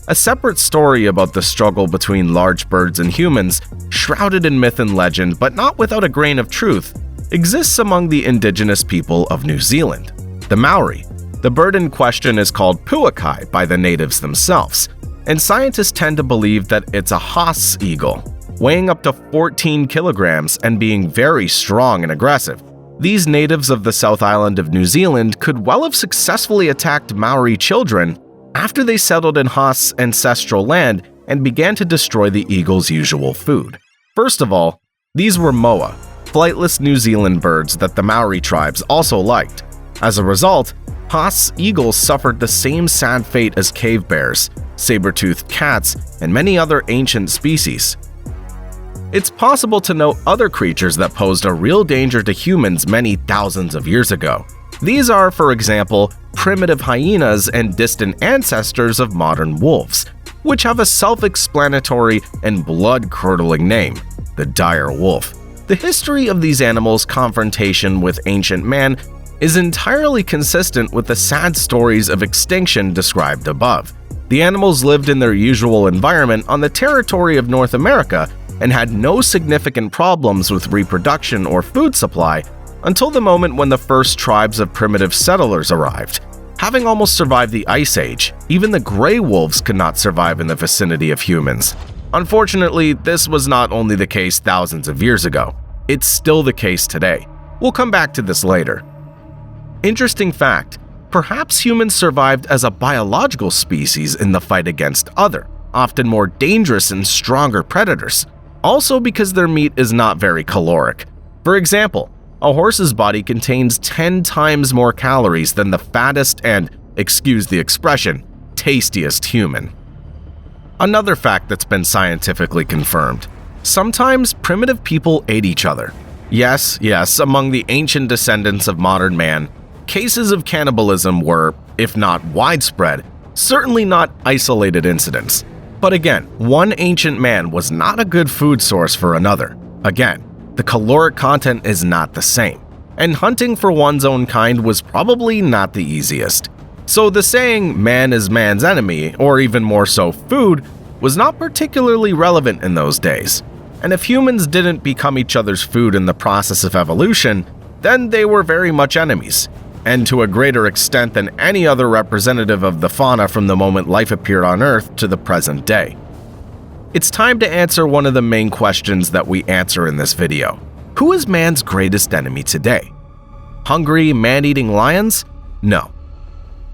A separate story about the struggle between large birds and humans, shrouded in myth and legend but not without a grain of truth, exists among the indigenous people of New Zealand, the Maori. The bird in question is called puakai by the natives themselves, and scientists tend to believe that it's a Haas eagle, weighing up to 14 kilograms and being very strong and aggressive. These natives of the South Island of New Zealand could well have successfully attacked Maori children after they settled in Haas' ancestral land and began to destroy the eagle's usual food. First of all, these were moa, flightless New Zealand birds that the Maori tribes also liked. As a result, Haas eagles suffered the same sad fate as cave bears, saber-toothed cats, and many other ancient species. It's possible to note other creatures that posed a real danger to humans many thousands of years ago. These are, for example, primitive hyenas and distant ancestors of modern wolves, which have a self-explanatory and blood-curdling name, the dire wolf. The history of these animals' confrontation with ancient man is entirely consistent with the sad stories of extinction described above. The animals lived in their usual environment on the territory of North America and had no significant problems with reproduction or food supply until the moment when the first tribes of primitive settlers arrived. Having almost survived the Ice Age, even the gray wolves could not survive in the vicinity of humans. Unfortunately, this was not only the case thousands of years ago, it's still the case today. We'll come back to this later. Interesting fact, perhaps humans survived as a biological species in the fight against other, often more dangerous and stronger predators, also because their meat is not very caloric. For example, a horse's body contains 10 times more calories than the fattest and, excuse the expression, tastiest human. Another fact that's been scientifically confirmed. Sometimes primitive people ate each other. Yes, among the ancient descendants of modern man, cases of cannibalism were, if not widespread, certainly not isolated incidents. But again, one ancient man was not a good food source for another. Again, the caloric content is not the same, and hunting for one's own kind was probably not the easiest. So the saying, man is man's enemy, or even more so food, was not particularly relevant in those days. And if humans didn't become each other's food in the process of evolution, then they were very much enemies, and to a greater extent than any other representative of the fauna from the moment life appeared on Earth to the present day. It's time to answer one of the main questions that we answer in this video. Who is man's greatest enemy today? Hungry, man-eating lions? No.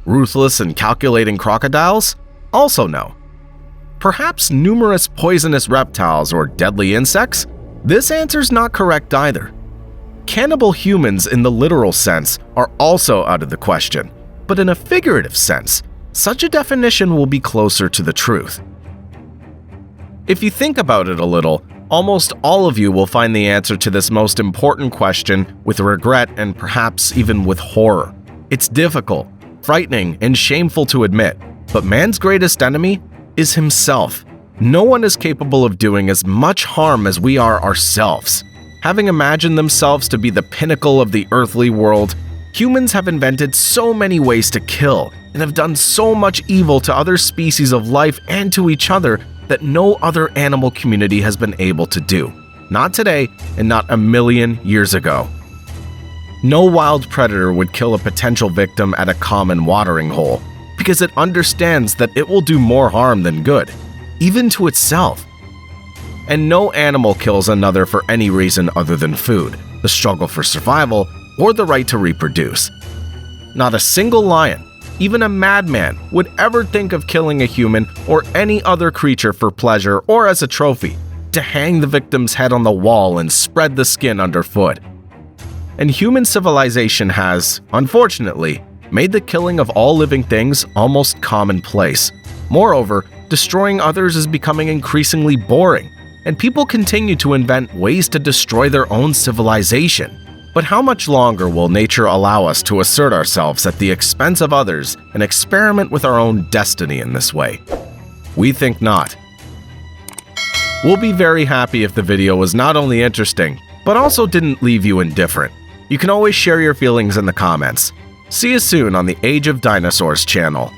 Ruthless and calculating crocodiles? Also no. Perhaps numerous poisonous reptiles or deadly insects? This answer's not correct either. Cannibal humans in the literal sense are also out of the question, but in a figurative sense, such a definition will be closer to the truth. If you think about it a little, almost all of you will find the answer to this most important question with regret and perhaps even with horror. It's difficult, frightening, and shameful to admit, but man's greatest enemy is himself. No one is capable of doing as much harm as we are ourselves. Having imagined themselves to be the pinnacle of the earthly world, humans have invented so many ways to kill and have done so much evil to other species of life and to each other that no other animal community has been able to do. Not today, and not a million years ago. No wild predator would kill a potential victim at a common watering hole, because it understands that it will do more harm than good, even to itself. And no animal kills another for any reason other than food, the struggle for survival, or the right to reproduce. Not a single lion, even a madman, would ever think of killing a human or any other creature for pleasure or as a trophy, to hang the victim's head on the wall and spread the skin underfoot. And human civilization has, unfortunately, made the killing of all living things almost commonplace. Moreover, destroying others is becoming increasingly boring, and people continue to invent ways to destroy their own civilization. But how much longer will nature allow us to assert ourselves at the expense of others and experiment with our own destiny in this way? We think not. We'll be very happy if the video was not only interesting, but also didn't leave you indifferent. You can always share your feelings in the comments. See you soon on the Age of Dinosaurs channel.